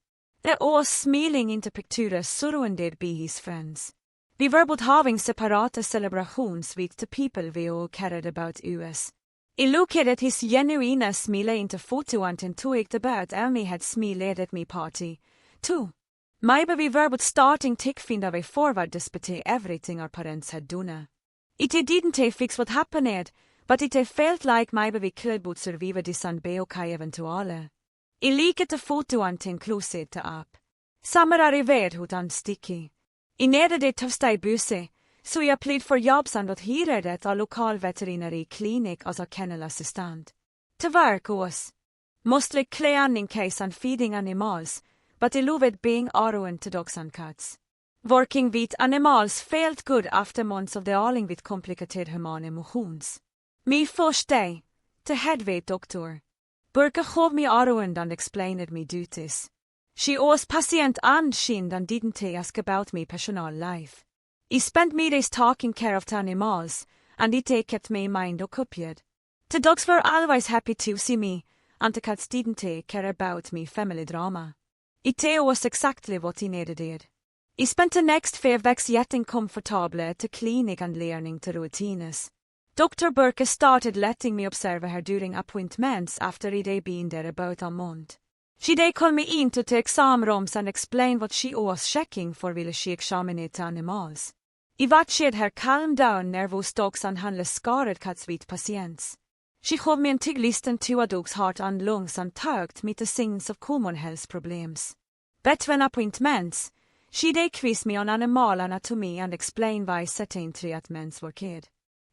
They was smiling into pictures surrounded by his friends. We were both having separate celebrations with the people we all cared about us. I looked at his genuine smile into photo and then talked about Amy had smiled at me party, too. Maybe we were both starting to find a way forward despite everything our parents had done. It didn't fix what happened, but it felt like maybe we could both survive this and be okay eventually. I liked the photo and then closed it up. Summer arrived utan sticky. I needed det tøfste I busse, så jag applied for jobs and got hired at a lokal veterinary clinic as a kennel assistant. To work was mostly cleaning case and feeding animals, but I loved being around to dogs and cats. Working with animals felt good after months of dealing with complicated human emotions. My first day, the head vet doctor, Burke showed me around and explained me duties. She was patient and kind and didn't ask about my personal life. I spent my days taking care of the animals, and it kept my mind occupied. The dogs were always happy to see me, and the cats didn't care about me familjedrama. It was exactly what I needed. I spent the next 5 weeks getting comfortable at the clinic and learning the routines. Dr. Burke started letting me observe her during appointments after I'd been there about a month. She'd call me into the exam rooms and explain what she was checking for while she examined the animals. I watched her calm down nervous dogs and handle scarred cats with patience. She showed me to listen to a dog's heart and lungs and talked me the signs of common health problems. Between appointments, she'd quiz me on animal anatomy and explain why certain treatments worked.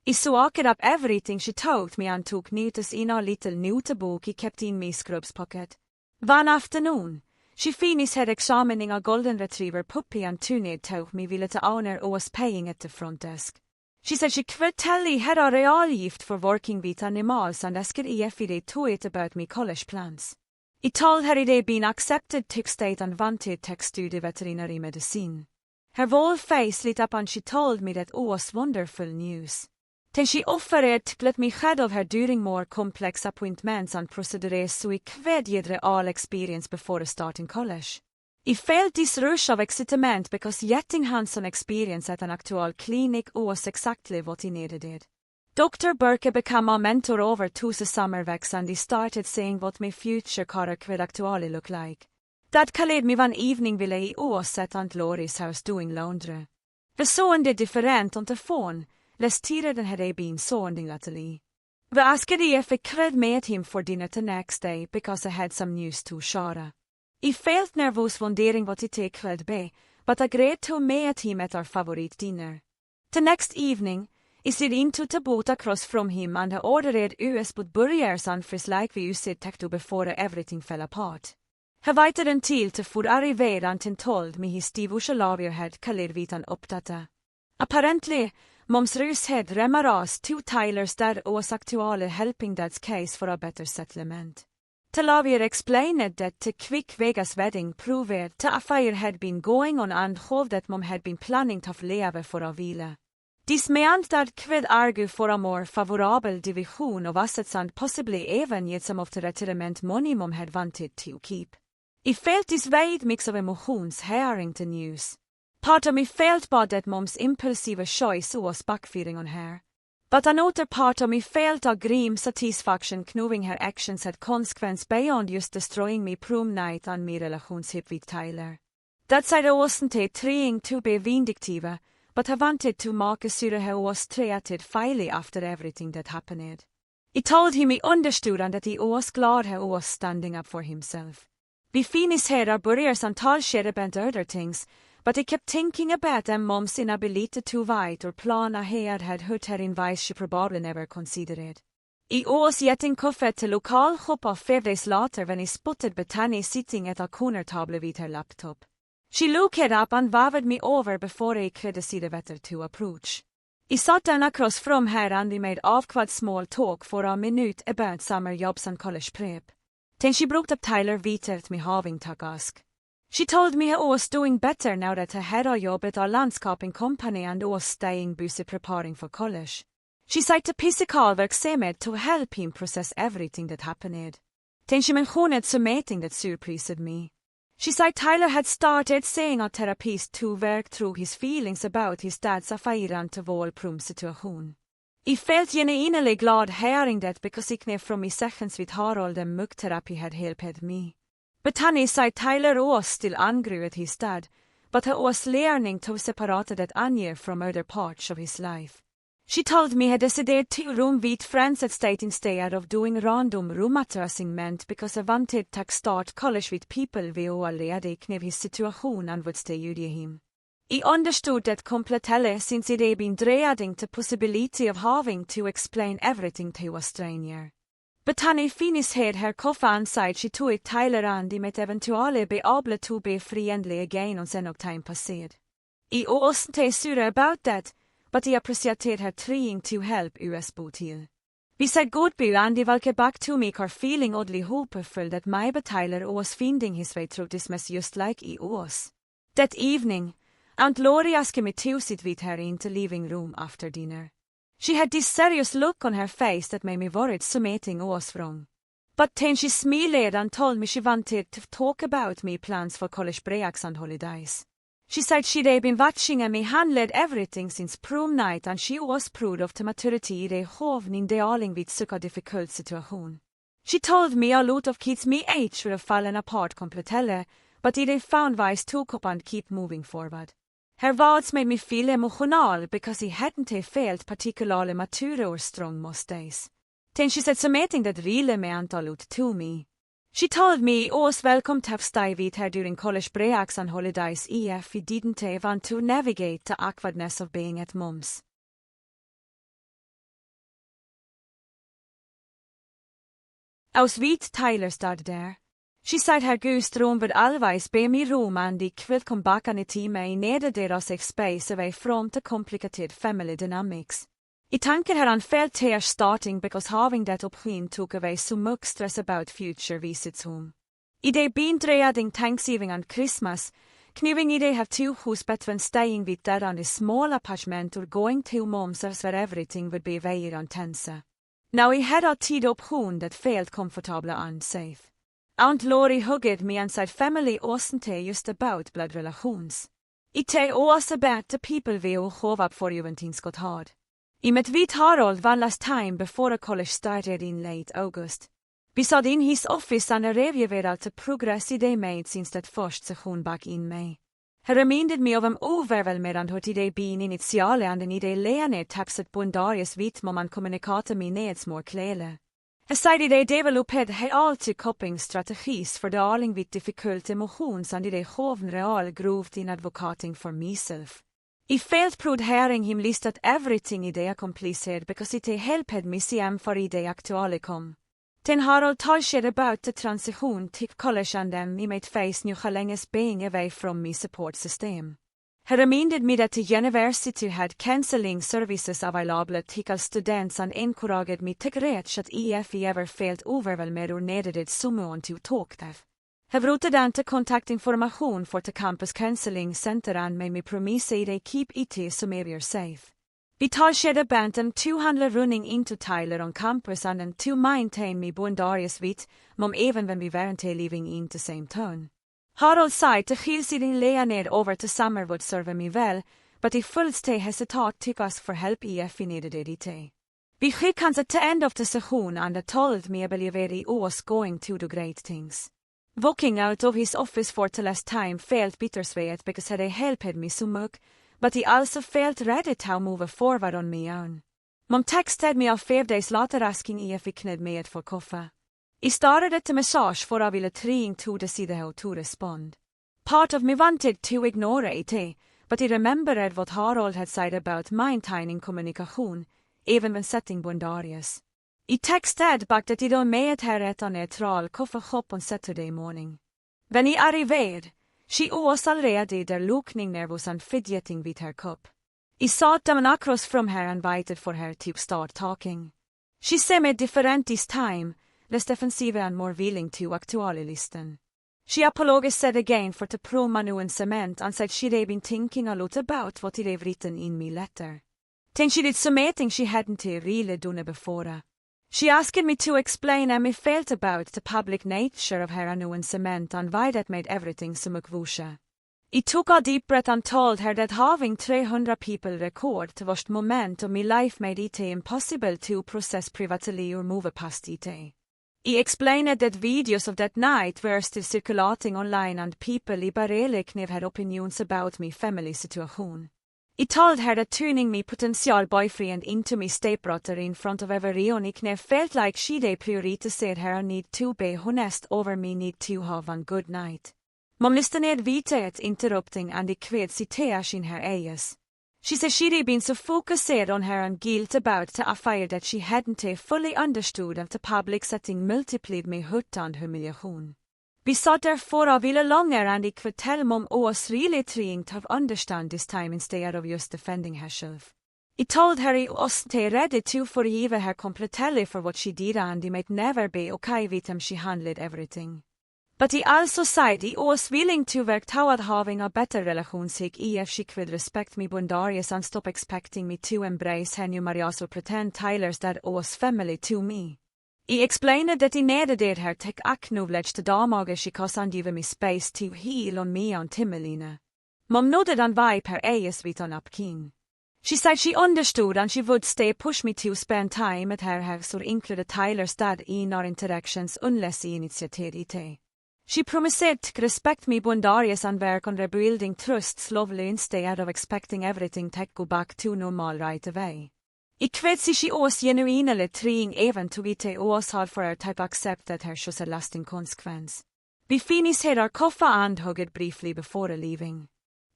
I soaked up everything she told me and took notice in a little notebook he kept in my scrubs pocket. One afternoon, she finished her examining a golden retriever puppy and tuned told me ville the owner was paying at the front desk. She said she could tell he had a realgift for working with animals and asked if they told about me college plans. I told her they'd been accepted to state and wanted to study veterinary medicine. Her whole face lit up and she told me that was wonderful news. Then she offered to let me shadow her during more complex appointments and procedures so I could all experience before starting college. I felt this rush of excitement because getting hands-on experience at an actual clinic was exactly what I needed. Dr. Burke became a mentor over 2 summervecks and he started saying what my future career would actually look like. That called me one evening ville I was at Aunt Laurie's house doing laundry. Vi såg different on the phone. Less tidigare than had I been sounding latterly. We asked if I could meet him for dinner the next day because I had some news to share. I felt nervous wondering what it could be, but agreed to meet him at our favorite dinner. The next evening, I slid into the boat across from him and I ordered but burgers and fries like we used to before everything fell apart. He waited until the for arrived and told me his stivosje lavier had kallir vitan uppdata. Apparently, Mom's rus had remaras 2 Tylers that was actually helping dad's case for a better settlement. Talavier explained that the quick Vegas wedding proved that a fire had been going on and how that Mom had been planning to leva for a while. This meant that could argue for a more favorable division of assets and possibly even yet some of the retirement money Mom had wanted to keep. I felt this vague mix of emotions hearing the news. Part of me felt bad that Mom's impulsive choice was backfiring on her. But another part of me felt a grim satisfaction knowing her actions had consequence beyond just destroying me prom night and my relationship with Tyler. That side I wasn't trying to be vindictive, but I wanted to make sure he was treated fairly after everything that happened. I told him I understood and that he was glad he was standing up for himself. We finished here our burgers and talked about other things, but I kept thinking about them Mom's inability to write or plan ahead had hurt her in ways she probably never considered. I was getting coffee till local hoppa 5 days later when I spotted Bethany sitting at a corner table with her laptop. She looked up and waved me over before I could see the weather to approach. I sat down across from her and we made avkvad small talk for a minute about summer jobs and college prep. Then she brought up Tyler without me having to ask. She told me I was doing better now that I had a job at a landscaping company and was staying busy preparing for college. She said the physical verksamhet to help him process everything that happened. Then she mentioned something that surprised me. She said Tyler had started seeing a therapist to work through his feelings about his dad's affair and the whole prom situation. I felt genuinely glad hearing that because I knew from my sessions with Harold and mug therapy had helped me. Bethany said Tyler was still angry at his dad, but he was learning to separate that anger from other parts of his life. She told me he decided to room with friends at state instead of doing random roommatösing because he wanted to start college with people we already knew his situation and would stay with him. I understood that completely since he'd been dreading the possibility of having to explain everything to a stranger. Bethany finished her coffee and said she tog Tyler and de might eventually be able to be friendly again on sen och time passerad. I wasn't sure about that, but I appreciated her trying to help us both here. We said goodbye and he welcomed back to me car feeling oddly hopeful that maybe Tyler was finding his way through this mess just like I was. That evening, Aunt Laurie asked me to sit with her in the living room after dinner. She had this serious look on her face that made me worried something was wrong. But then she smiled and told me she wanted to talk about my plans for college breaks and holidays. She said she'd been watching me handled everything since prom night and she was proud of the maturity they have in dealing with such a difficult situation. She told me a lot of kids my age would have fallen apart completely, but they found ways to cope and keep moving forward. Her words made me feel emotional because he hadn't felt particularly mature or strong most days. Then she said something that really meant a lot to me. She told me I was welcome to stay with her during college breaks and holidays if we didn't want to navigate the awkwardness of being at Mom's. Aus vit Tyler stod där. She said her gustrom vid allvais be mi roman di kvill kom bakan I time I neder deras space away from the complicated family dynamics. I tanken her han felt her starting because having that opinion took away so much stress about future visits home. I de bindreading Thanksgiving and Christmas, kniving I de have two who's between staying with that on a small apartment or going to mom's where everything would be very intense. Now I had a tid up home that felt comfortable and safe. Aunt Lori hugged me and said family wasn't just about blood relations. It was about the people we all have up for you when things got hard. I met vid Harold one last time before a college started in late August. We saw in his office and a review about the progress they made since that first session back in May. He reminded me of overwhelmed hur de bin initiale and den idé lene tapset bundarius vit man kommunikata mi nedsmår klele. He said they developed alltid coping strategies for dealing with difficult emotions and they hoven real grovt in advocating for myself. I felt proud hearing him list at everything I det accomplished because it helped me see for I det actually come. Then Harold touched about the transition to college and them I might face new challenges being away from my support system. He reminded me that the university had counseling services available to students and encouraged me to reach that if I ever felt overwhelmed or needed someone to talk to. He wrote down the contact information for the campus counseling center and made me promise they keep it so maybe safe. Vi talade about them 200 running into Tyler on campus and then to maintain me bondarius vit, mom even when we weren't living in the same town. Harold said the skilsiding lea ned over to summer would serve me well, but I fullstay hesitate to ask for help if I needed it. Vi skick hans at the end of the session and told me I believe I was going to do great things. Walking out of his office for the last time felt bittersweet because they helped me so much, but he also felt ready to move forward on my own. Mom texted me 5 days later asking if I could med for coffee. I started at the message for I ville trying to decide how to respond. Part of me wanted to ignore it, but I remembered what Harold had said about maintaining communication, even when setting boundaries. I texted back that I don't med her at a neutral coffee shop on Saturday morning. When I arrived, she was already there looking nervous and fidgeting with her cup. I sat down across from her and waited for her to start talking. She seemed different this time, less defensive and more willing to actually listen. She apologized again for the pronunciation and said she'd been thinking a lot about what I'd written in my letter. Then she did something she hadn't really done before. She asked me to explain how I felt about the public nature of her announcement and why that made everything so much worse. I took a deep breath and told her that having 300 people record the worst moment of my life made it impossible to process privately or move past it. I explained that videos of that night were still circulating online and people I barely had opinions about my family situation. I told her that turning me potential boyfriend into my stepbrother in front of everyone I felt like she'd prioritized her need to be honest over me need to have a good night. Mom listened vitet interrupting and I kved citeras in her eyes. She said she'd been so focused on her and guilt about the affair that she hadn't fully understood of the public setting multiplied med hurt and humiliation. Vi satt där för a ville longer and I could tell Mom was really trying to understand this time instead of just defending herself. I told her I wasn't ready to forgive her completely for what she did and it might never be okay with him she handled everything. But he also said he was willing to work toward having a better relationship if she could respect me boundaries and stop expecting me to embrace her new Marias or pretend Tyler's dad was family to me. I explained that I needed her to acknowledge the damage she caused and give me space to heal on me and Timmeline. Mom nodded and wiped her eyes with a napkin. She said she understood and she would stay push me to spend time at her house or include Tyler's dad in our interactions unless I initiated it. She promised to respect me boundaries and work on rebuilding trust slowly instead of expecting everything to go back to normal right away. I kved she was genuinely trying even to get was hard for her to accept that her was a lasting consequence. We finished our coffee and hugged briefly before leaving.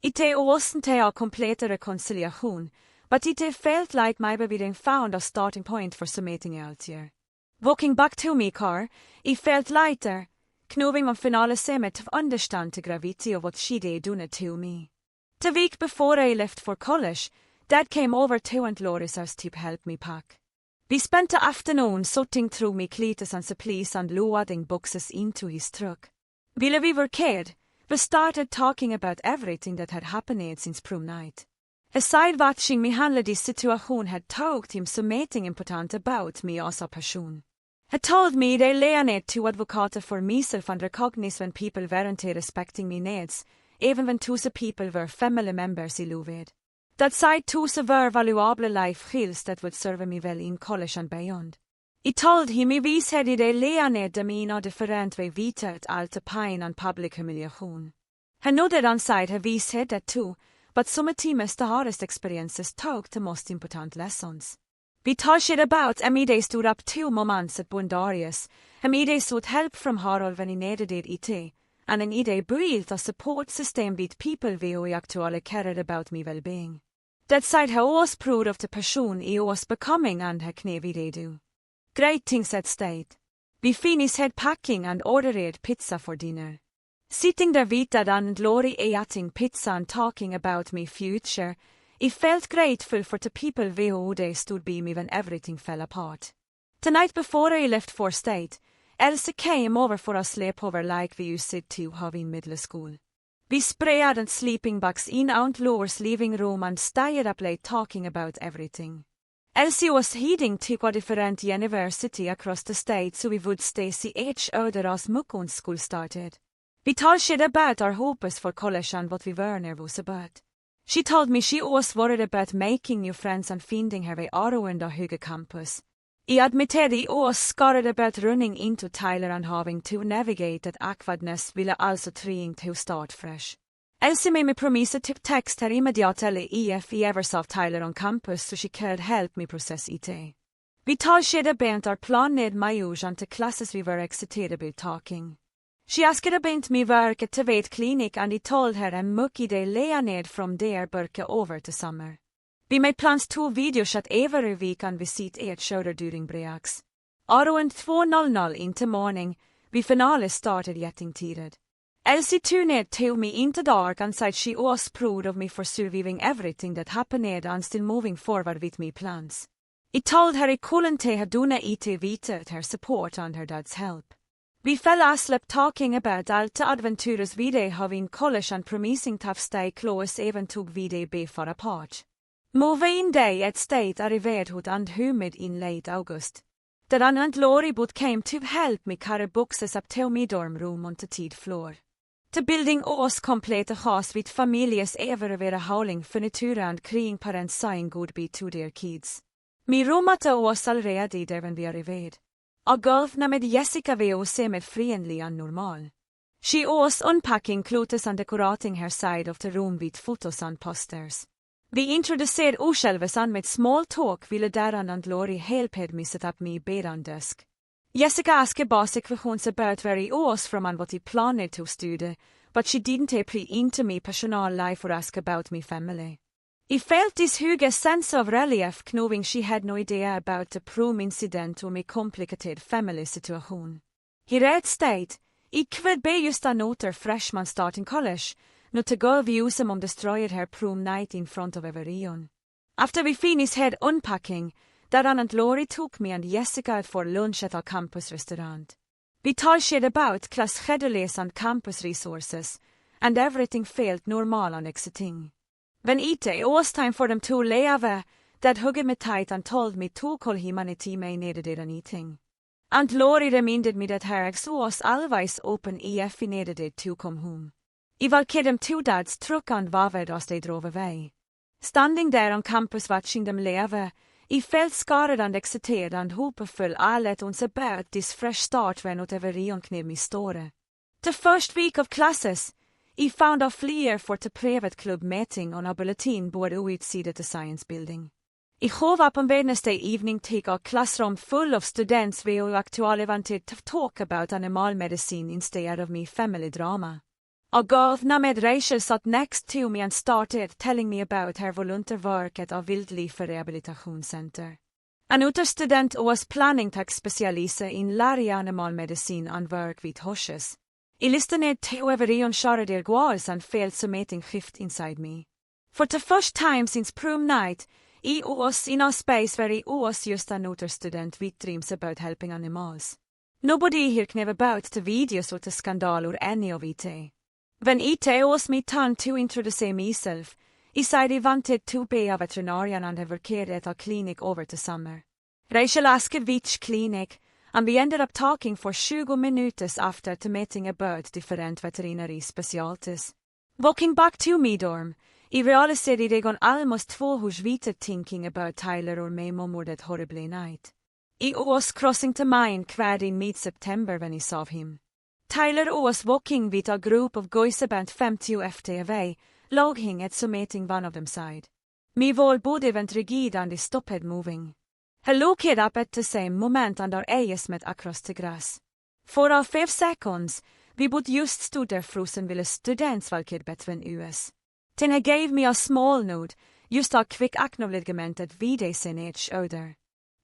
It wasn't a complete reconciliation, but it felt like maybe we'd found a starting point for something else here. Walking back to my car, I felt lighter, knowing man finale same to understand the gravity of what she did done to me. The week before I left for college, Dad came over to Aunt Laura's house to help me pack. We spent the afternoon sorting through me cleats and supplies and loading boxes into his truck. While we were kid, we started talking about everything that had happened since prom night. Aside watching me handle this situation had taught him something important about me as a person. He told me they learned to advocate for myself and recognize when people weren't respecting me needs, even when two people were family members I loved. That side two were valuable life skills that would serve me well in college and beyond. I told him I visade they learned mina different way vitet alte pain and public humiliation. He nodded on side he visade that too, but some teams the hardest experiences taught the most important lessons. Vi talked about they stood up 2 moments at Bundarius, they sought help from Harald when he needed it, and they built a support system with people who actually cared about me well-being. That side I was proud of the person I was becoming and how knevy they do. Great things at stake. We finished head packing and ordered pizza for dinner. Sitting there with Dad and Lori eating pizza and talking about my future, I felt grateful for the people who they stood by me when everything fell apart. The night before I left for state, Elsa came over for a sleepover like we used to have in middle school. We spread and sleeping bags in Aunt Laura's living room and stayed up late talking about everything. Elsie was heading to a different university across the state so we would stay see each other as Mukun's school started. We talked about our hopes for college and what we were nervous about. She told me she was worried about making new friends and finding her way around the Hygge campus. I admitted I was scared about running into Tyler and having to navigate that awkwardness while also trying to start fresh. Elsie made me promise to text her immediately if I ever saw Tyler on campus so she could help me process it. Vi talked about our planer majors and the classes we were excited about talking. She asked about me work at the vet clinic and I told her I mucky de learned from there burke over to summer. We made plans 2 videos at every week and visit each other during breaks. Around 2:00 in the morning, we finale started getting tired. Elsie tuned to me in the dark and said she was proud of me for surviving everything that happened and still moving forward with me plans. I told her I couldn't have done it without her support and her dad's help. We fell asleep talking about all the adventures we have in college and promising to stay close even tog vi be far apart. Moving day at state arrived and humid in late August. The Aunt Lori boat came to help me carry boxes up to my dorm room on the 3rd floor. The building was complete house with families everywhere hauling furniture and crying parents saying goodbye to their kids. My roommate was already there when we arrived. A golf med Jessica var se med friendly and normal. She was unpacking clothes and decorating her side of the room with photos and posters. Vi introducerade oss själva med small talk ville Darren and Lori helped me set up my bed and desk. Jessica asked basic questions about where I was from and what I planned to study, but she didn't pry into my personal life or ask about my family. I felt this huge sense of relief knowing she had no idea about the prom incident or my complicated family situation. He read state, I could be just another freshman starting college, not to go view some destroyed her prom night in front of everyone. After we finished head unpacking, Darren and Lori took me and Jessica out for lunch at our campus restaurant. We talked about class schedules and campus resources, and everything felt normal and exciting. When it was time for them to leave, Dad hugged me tight and told me to call humanity may needed anything. And Lori reminded me that her ex was always open if he needed it to come home. I valkade them to Dad's truck and waved as they drove away. Standing there on campus watching them leave, I felt scared and excited and hopeful allet ons about this fresh start when whatever knew me story. The first week of classes, I found a flyer for the private club meeting on a bulletin board outside the science building. I showed up on Wednesday evening to a classroom full of students who actually wanted to talk about animal medicine instead of me Familjedrama. A girl named Rachel sat next to me and started telling me about her volunteer work at a wildlife rehabilitation center. En student was planning to specialise in lære animal medicine and work with horses. I listened to every on charade goals and felt something shift inside me. For the first time since prom night, I was in a space where I was just an student with dreams about helping animals. Nobody here knew about the videos or the scandal or any of it. When it was my turn to introduce myself, I said I wanted to be a veterinarian and have worked at a clinic over the summer. Rachel asked which clinic, and we ended up talking for 20 minutes after the meeting about different veterinary specialties. Walking back to my dorm, I realized that I got almost 2 hours without thinking about Tyler or my mom or that horrible night. I was crossing the mine quad in mid-September when I saw him. Tyler was walking with a group of guys about 50 ft away, logging at something one of them side. My whole body went rigid and I stopped moving. He looked up at the same moment and our eyes met across the grass. For a 5 seconds, we both just stood there frozen while students walked between us. Then he gave me a small nod, just a quick acknowledgement that we they seen each other.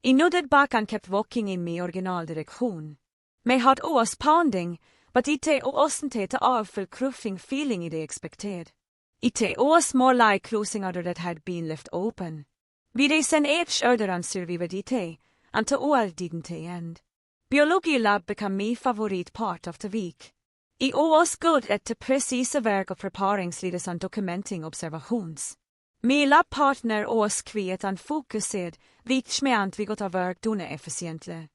I nodded back and kept walking in my original direction. My heart was pounding, but it wasn't the awful crushing feeling I expected. It was more like closing other that had been left open. We they seen each other and survived it, and the all didn't end. Biology lab became my favorite part of the week. I was good at the precise work of preparing slides and documenting observations. My lab partner was quiet and focused, which meant we got our work done efficiently.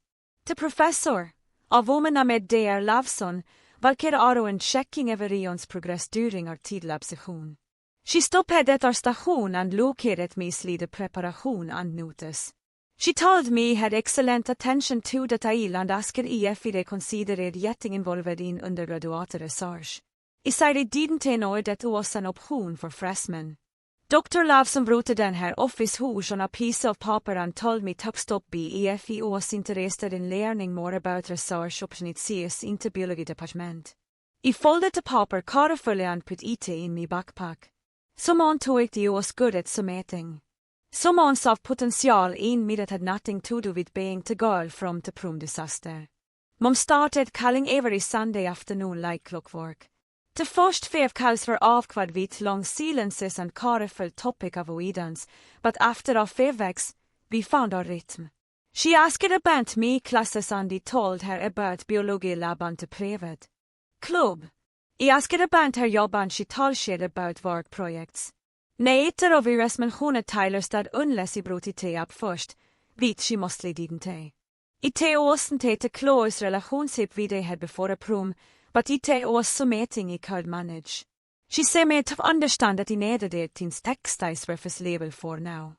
The professor, a woman med der Lavson, valkade Aron checking everyone's progress during our tid lab session. She stopped at our station and looked at me slide preparation and notice. She told me I had excellent attention to detail and asked if I considered getting involved in undergraduate research. I said I didn't know that was an option for freshmen. Dr. Lavson wrote den her office house on a piece of paper and told me to stop be if I was interested in learning more about research opportunities in the biology department. I folded the paper carefully and put it in my backpack. Someone thought I was good at something. Someone saw potential in me that had nothing to do with being the girl from the prom disaster. Mom started calling every Sunday afternoon like clockwork. The first 5 calls were avkvad with long silences and careful topic avoidance, but after a 5 weeks, we found our rhythm. She asked about me classes and I told her about biology lab and the private club. I asked about her job and she told she about work projects. Neither of us mentioned Tyler's dad unless he brought it up first, which she mostly didn't. It wasn't a close relationship we had before a prom, but it was something I could manage. She said me to understand that I needed it in textiles surface level for now.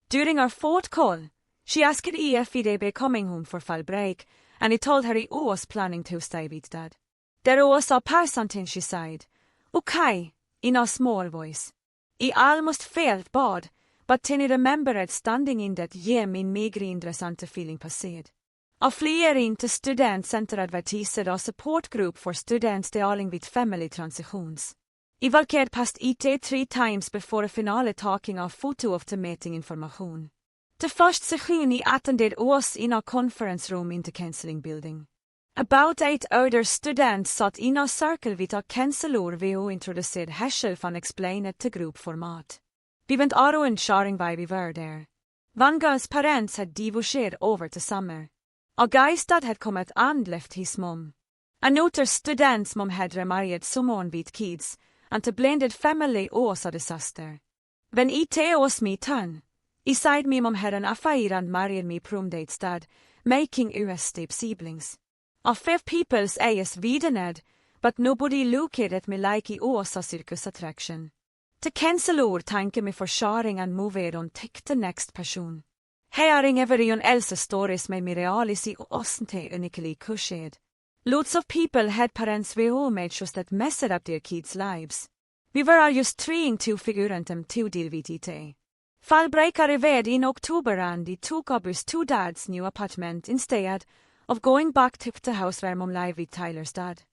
During our 4th call, she asked if I'd be coming home for fall break, and I told her I was planning to stay with Dad. There was a person she said, "Okay," in a small voice. I almost felt bad, but then I remembered standing in that gym in mycket intressanta feeling passerad. A flera inte studentcenter advertiser a support group for students dealing with family transitions. I valkade past IT 3 times before a finale talking a photo of the meeting information. The first session I attended was in a conference room in the counseling building. About 8 other students sat in a circle with a counselor who introduced herself and explained the group format. We went around sharing why we were there. One girl's parents had divorced over the summer. A guy's dad had come out and left his mom. Another student's mom had remarried someone with kids, and the blended family was a disaster. When it was my turn, I said my mom had an affair and married me prom date's dad, making us step siblings. Of 5 people's eyes widened, but nobody looked at me like I was a circus attraction. The counselor thanked me for sharing and moved on to the next person. Hearing everyone else's stories made me realize it wasn't uniquely cushioned. Lots of people had parents who made sure that messed up their kids' lives. We were all just trying to figure out them to deal with it. Fall break arrived in October and it took us to Dad's new apartment instead of going back to the house where Mom lived with Tyler's dad.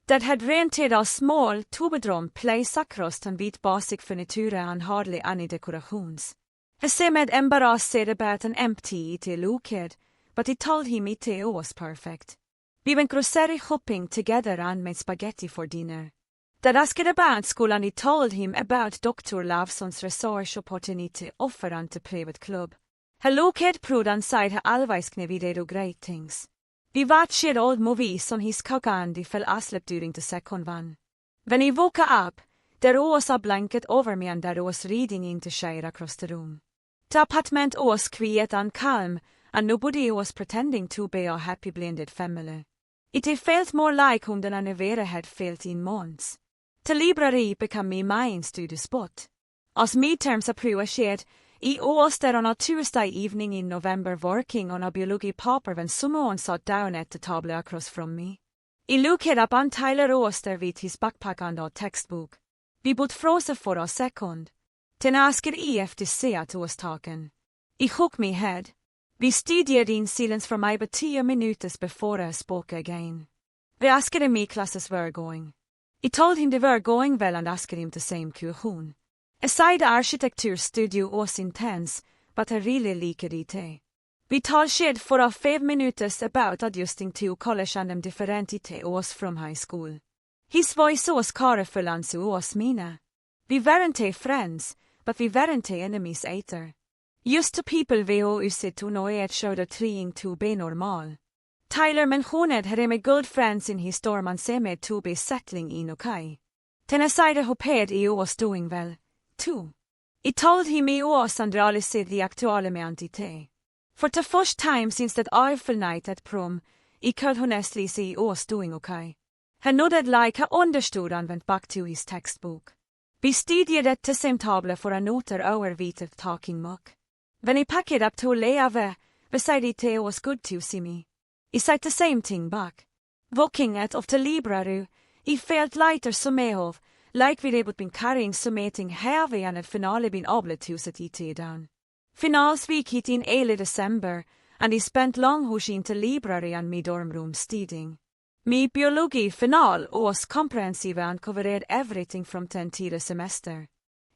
Dad had rented a small 2-bedroom place across and with basic furniture and hardly any decorations. He said med embarrass said about an empty it looked, but he told him it was perfect. We went grocery shopping together and made spaghetti for dinner. That asked about school and he told him about Dr. Lavson's research opportunity offer and to private club. He looked proud and said he always knew they do great things. We watched old movies on his cock and he fell asleep during the second one. When he woke up, there was a blanket over me and there was reading in the chair across the room. The apartment was quiet and calm, and nobody was pretending to be a happy blended family. It felt more like home than I ever had felt in months. The library became my main study spot. As midterms approached, I was there on a Tuesday evening in November working on a biology paper when someone sat down at the table across from me. I looked up and Tyler was there with his backpack and a textbook. We both froze for a second. Then asked I if the säga was talking. I shook my head. We studied in silence for maybe 10 minutes before I spoke again. We asked him my classes were going. I told him they were going well and asked him the same question. I said the architecture studio was intense, but I really liked it. We talked for a 5 minutes about adjusting to college and the different it was from high school. His voice was careful and so was mine. We weren't friends, but we weren't enemies either. Just to people vi har utsett to nå körde trying to be normal. Tyler mentioned had my good friends in his storm and said to be settling in okay. Then I said I hoped I was doing well, too. I told him I was and realized the aktuelle med entité. For the first time since that awful night at prom, I could honestly say I was doing okay. He nodded like he understood and went back to his textbook. We studied at the same table for another hour with talking muck. When I packed up to leave, beside it was good to see me. I said the same thing back. Walking out of the library, I felt lighter somehow, like we had been carrying something heavy and had finally been able to set it down. Finals week hit in early December, and I spent long hos in the library and my dorm room studying. My biology final was comprehensive and covered everything from 10 till the semester.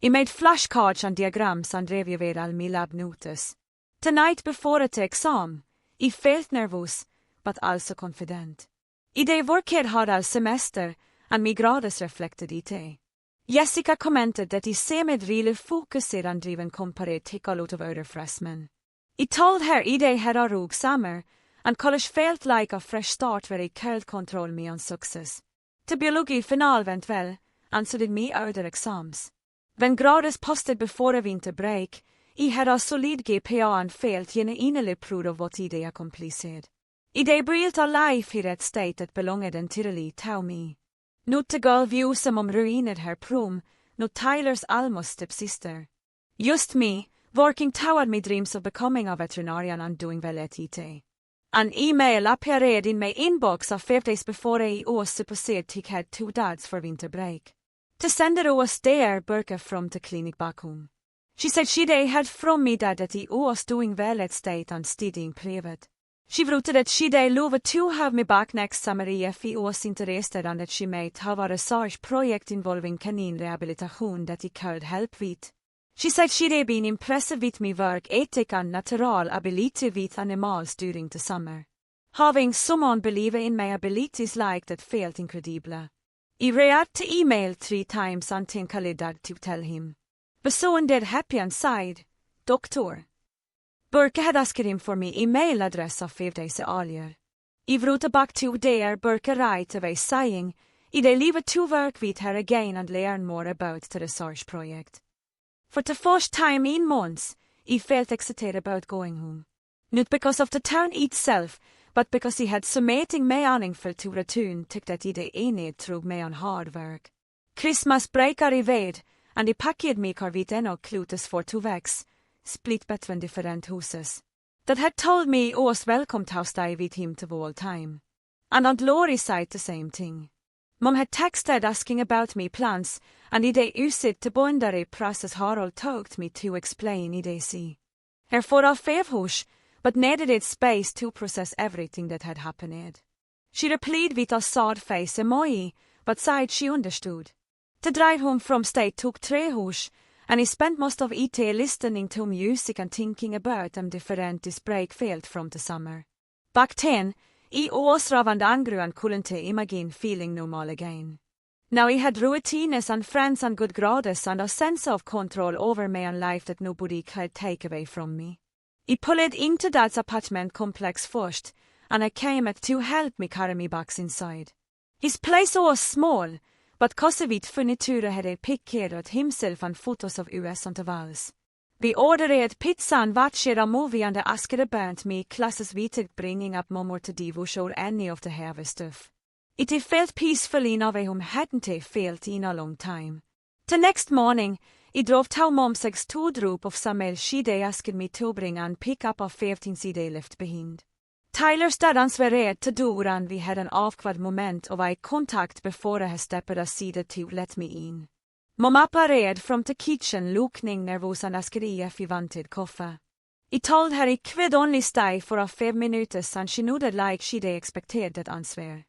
I made flashcards and diagrams and reviewed all my lab notes. The night before the exam, I felt nervous, but also confident. I det worked hard all semester, and my grades reflected it. Jessica commented that I seemed really focused and driven compared to a lot of other freshmen. I told her I had a rogue summer, and college felt like a fresh start where I could control me on success. The biology final went well, and so did my other exams. When grades posted before a winter break, I had a solid GPA and felt genuinely proud of what I accomplished. I built a life here at state that belonged entirely to me. Not the girl view som ruined her prom, not Tyler's almost stepsister. Just me, working toward my dreams of becoming a veterinarian and doing well at it. An email appeared in my inbox a 5 days before I was supposed to had 2 dads for winter break. The sender was there, Burke from the clinic back home. She said she had from me that I was doing well at state and studying private. She wrote that she loved to have me back next summer if I was interested and that she might have a research project involving canine rehabilitation that I could help with. She said she'd been impressed with my work ethic and natural ability with animals during the summer. Having someone believe in my abilities like that felt incredible. I read the email 3 times and think I did to tell him. But soon did happy and sighed, Doctor. Burke had asked him for my email address of 5 days earlier. I wrote back to there Burke right away saying I'd leave to work with her again and learn more about the research project. For the first time in months, I felt excited about going home. Not because of the town itself, but because he had something meningsfullt to return till that I enigt through me on hard work. Christmas break arrived, and I packed me car with eno klutes for 2 weeks, split between different houses. That had told me I was welcome to stay with him to all time. And Aunt Laurie said the same thing. Mom had texted asking about me plans, and I used the boundary process Harold told me to explain I see. Her for a 5 hus, but needed space to process everything that had happened. She replied with a sad face emoji, but said she understood. The drive home from state took 3 hus, and he spent most of it listening to music and thinking about them different break field from the summer. Back then, I åsravand angru and couldn't imagine feeling normal again. Now he had routines and friends and good grades and a sense of control over me and life that nobody could take away from me. I pulled into Dad's apartment complex first, and I came at to help me carry me back inside. His place was small, but Kosevit furniture had picked himself and photos of US on the walls. Vi ordered pizza and watched a movie and I asked about me classes vited bringing up more to divorce or any of the heavy stuff. It felt peaceful in a way hadn't felt in a long time. The next morning, I drove to Mom's drop of Samuel she they asked me to bring and pick up a 15 they left behind. Tyler stod ansvarig to door and vi had an avkvad moment of eye contact before I stepped aside to let me in. Mamma parade from the kitchen looking nervous and asked if I wanted coffee. I told her I could only stay for a 5 minutes and she nodded like she'd expected that answer.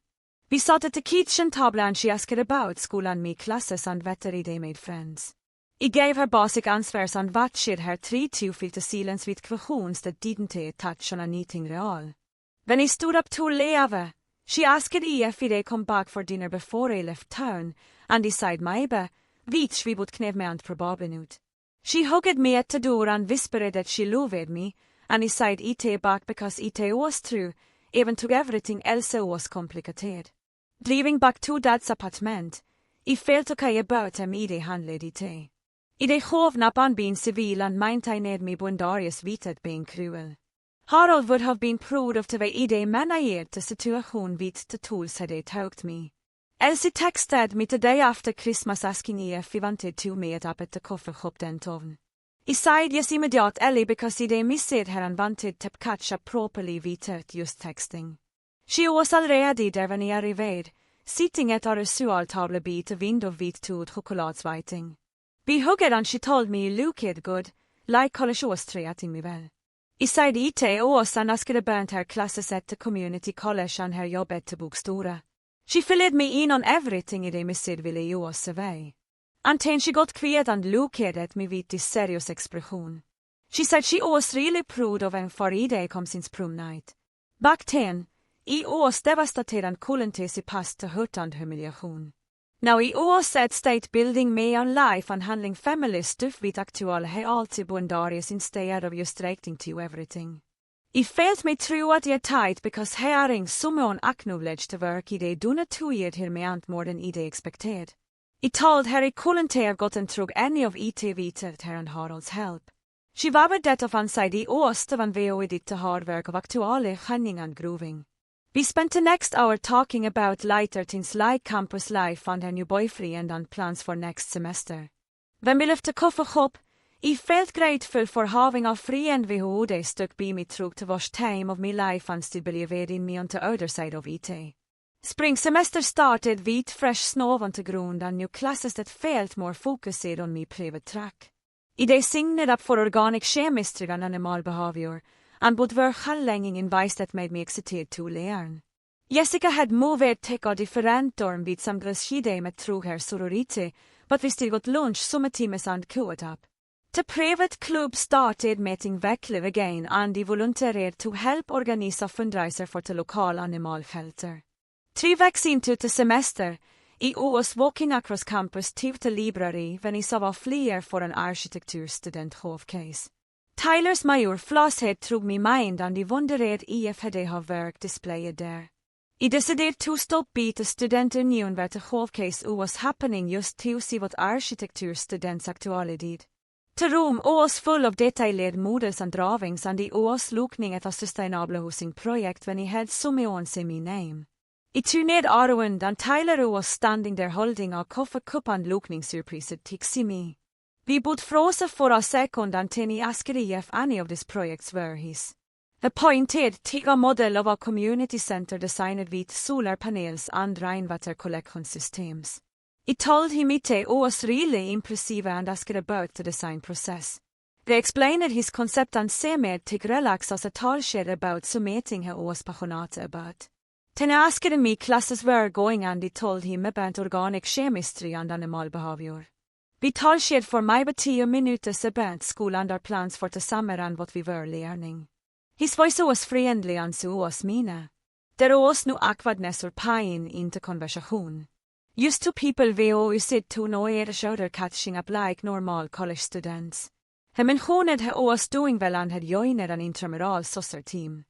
Vi sat at the kitchen table and she asked about school and me classes and whether they made friends. I gave her basic answers and watched her try to fill the silence with questions that didn't touch on anything real. When I stood up to leave, she asked if they come back for dinner before I left town, and I said maybe, which we would knev me and probably not. She hugged me at the door and whispered that she loved me, and I said it back because it was true, even to everything else was complicated. Driving back to Dad's apartment, I felt okay about him I handled it. I hovnade on being civil and maintained me bondarius vitet being cruel. Harold would have been proud of the way I managed the situation with the tools had taught me. Elsie texted me the day after Christmas asking if I wanted to meet up at the coffee shop den toven. I said yes immediately because I missed her and wanted to catch up properly without just texting. She was already there when I arrived, sitting at our restaurantable by the window with two chocoladswaiting. We hugged and she told me you looked good, like college was treating me well. I said it was and asked about her classes at the community college and her jobb at the bookstore. She filled me in on everything I missed ville I was away. And then she got quiet and looked at me with this serious expression. She said she was really proud of him for I kom since prom night. Back then, I was devastated and couldn't se past the hurt and humiliation. Now I was at state building me on life and handling family stuff with actual he alltid bondarius instead of just reacting to everything. I felt me through at the tight because hearing someone acknowledged the work I done 2 years here me and more than I expected. I told her I couldn't have gotten through any of it without her and Harold's help. She wabbed that of anside I was the van we did the hard work of actuale hunning and grooving. We spent the next hour talking about lighter things like campus life and her new boyfriend and plans for next semester. When we left the coffee shop, I felt grateful for having a friend who they stuck by me through the worst time of my life and still believed in me on the other side of it. Spring semester started with fresh snow on the ground and new classes that felt more focused on my private track. I signed up for organic chemistry and animal behavior, and both were hallänging in ways that made me excited to learn. Jessica had moved till a different dorm with some glasskide med through her sorority, but we still got lunch some times and caught up. The private club started meeting weekly again and I volunteered to help organize a fundraiser for the local animal shelter. 3 weeks into the semester, I was walking across campus to the library when I saw a flyer for an architecture student case. Tyler's major floss head through my mind and I wondered if they have work displayed there. I decided to stop by the student union where the case was happening just to see what architecture students actually did. The room was full of detailed models and drawings and I was looking at a sustainable housing project when I had someone say my name. I turned around and Tyler was standing there holding a coffee cup and looking surprised to see me. We both froze for a second and then he asked if any of these projects were his. He pointed to a model of a community center designed with solar panels and rainwater collection systems. I told him it was really impressive and asked about the design process. They explained his concept and seemed to relax as a talshed about something he was passionate about. Then he asked me classes were going and I told him about organic chemistry and animal behavior. Vi talsked for mig på 10 minuter så bänt skolan där plans för tillsammans vad vi var lärning. His var så oss friendly så oss mina. Där oss nu akvadnässor pain inte konversation. Just to people vi sit to no shoulder catching up like normal college students. Mentioned oss doing väl had joined an intramural soccer team.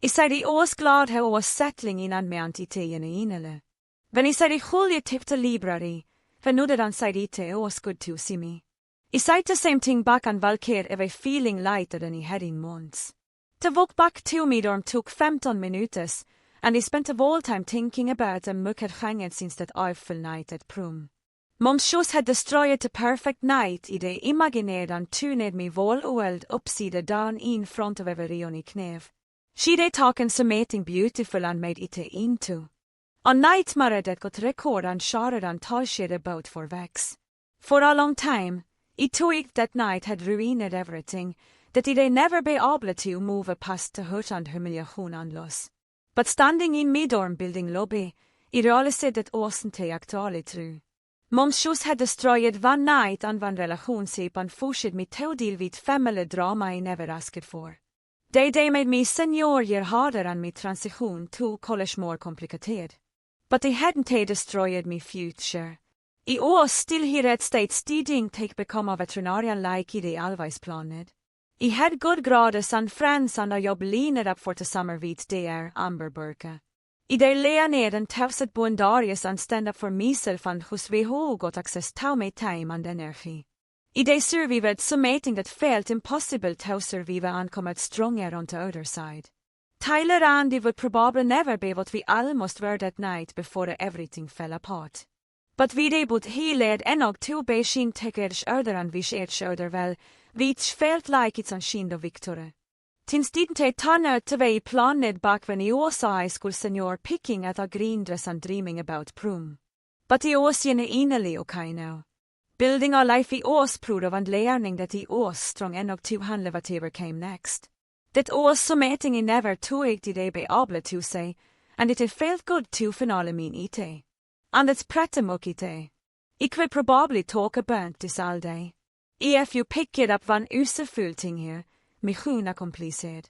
I said oss glad oss settling innan med antitien inele. When I said Julia tipped a library, when nuderan said ite oss good to see me. I said the same thing back on Valkyr if I feeling lighter than I had in months. To walk back to me dorm took 15 minutes, and I spent a whole time thinking about a mucker hanged since that awful night at prom. Mom's shoes had destroyed the perfect night I det imaginerade and tuned me vol old upside down in front of every on I knev. She they talking something beautiful and made it into. On nightmare that got record and shouted and talked about for vex. For a long time, I took that night had ruined everything, that I never be able to move past the hurt and humiliation and loss. But standing in my dorm building lobby, I realized that wasn't actually true. Mom's shoes had destroyed one night and one relationship and forced me to deal with familjedrama I never asked for. They made me senior year harder and my transition to college more complicated. But they hadn't destroyed me future. I was still here at state studying to become a veterinarian like I always planned. I had good grades and friends and a jobb lined up for the summer vid DR Amberburka. I de lea ned and tauset boendarius and stand up for myself and hos WHO got access to my time and energy. I de survived something that felt impossible to survive and come out stronger on the other side. Tyler and I would probably never be what we almost were that night before everything fell apart. But we de but he led enog to be shin tekers öder and vi skeds öder väl, which felt like it's on shin of victory. Tins didn't turn out to be planned back when I was high school senior picking at a green dress and dreaming about prom. But I was innerly okay now. Building a life I was proud of and learning that I was strong enough to handle whatever came next. That was something I never took did I be able to say, and it felt good to finale min ite. And it's pretty much ite. I could probably talk about this all day. If you pick it up one useful thing here, mission accomplished.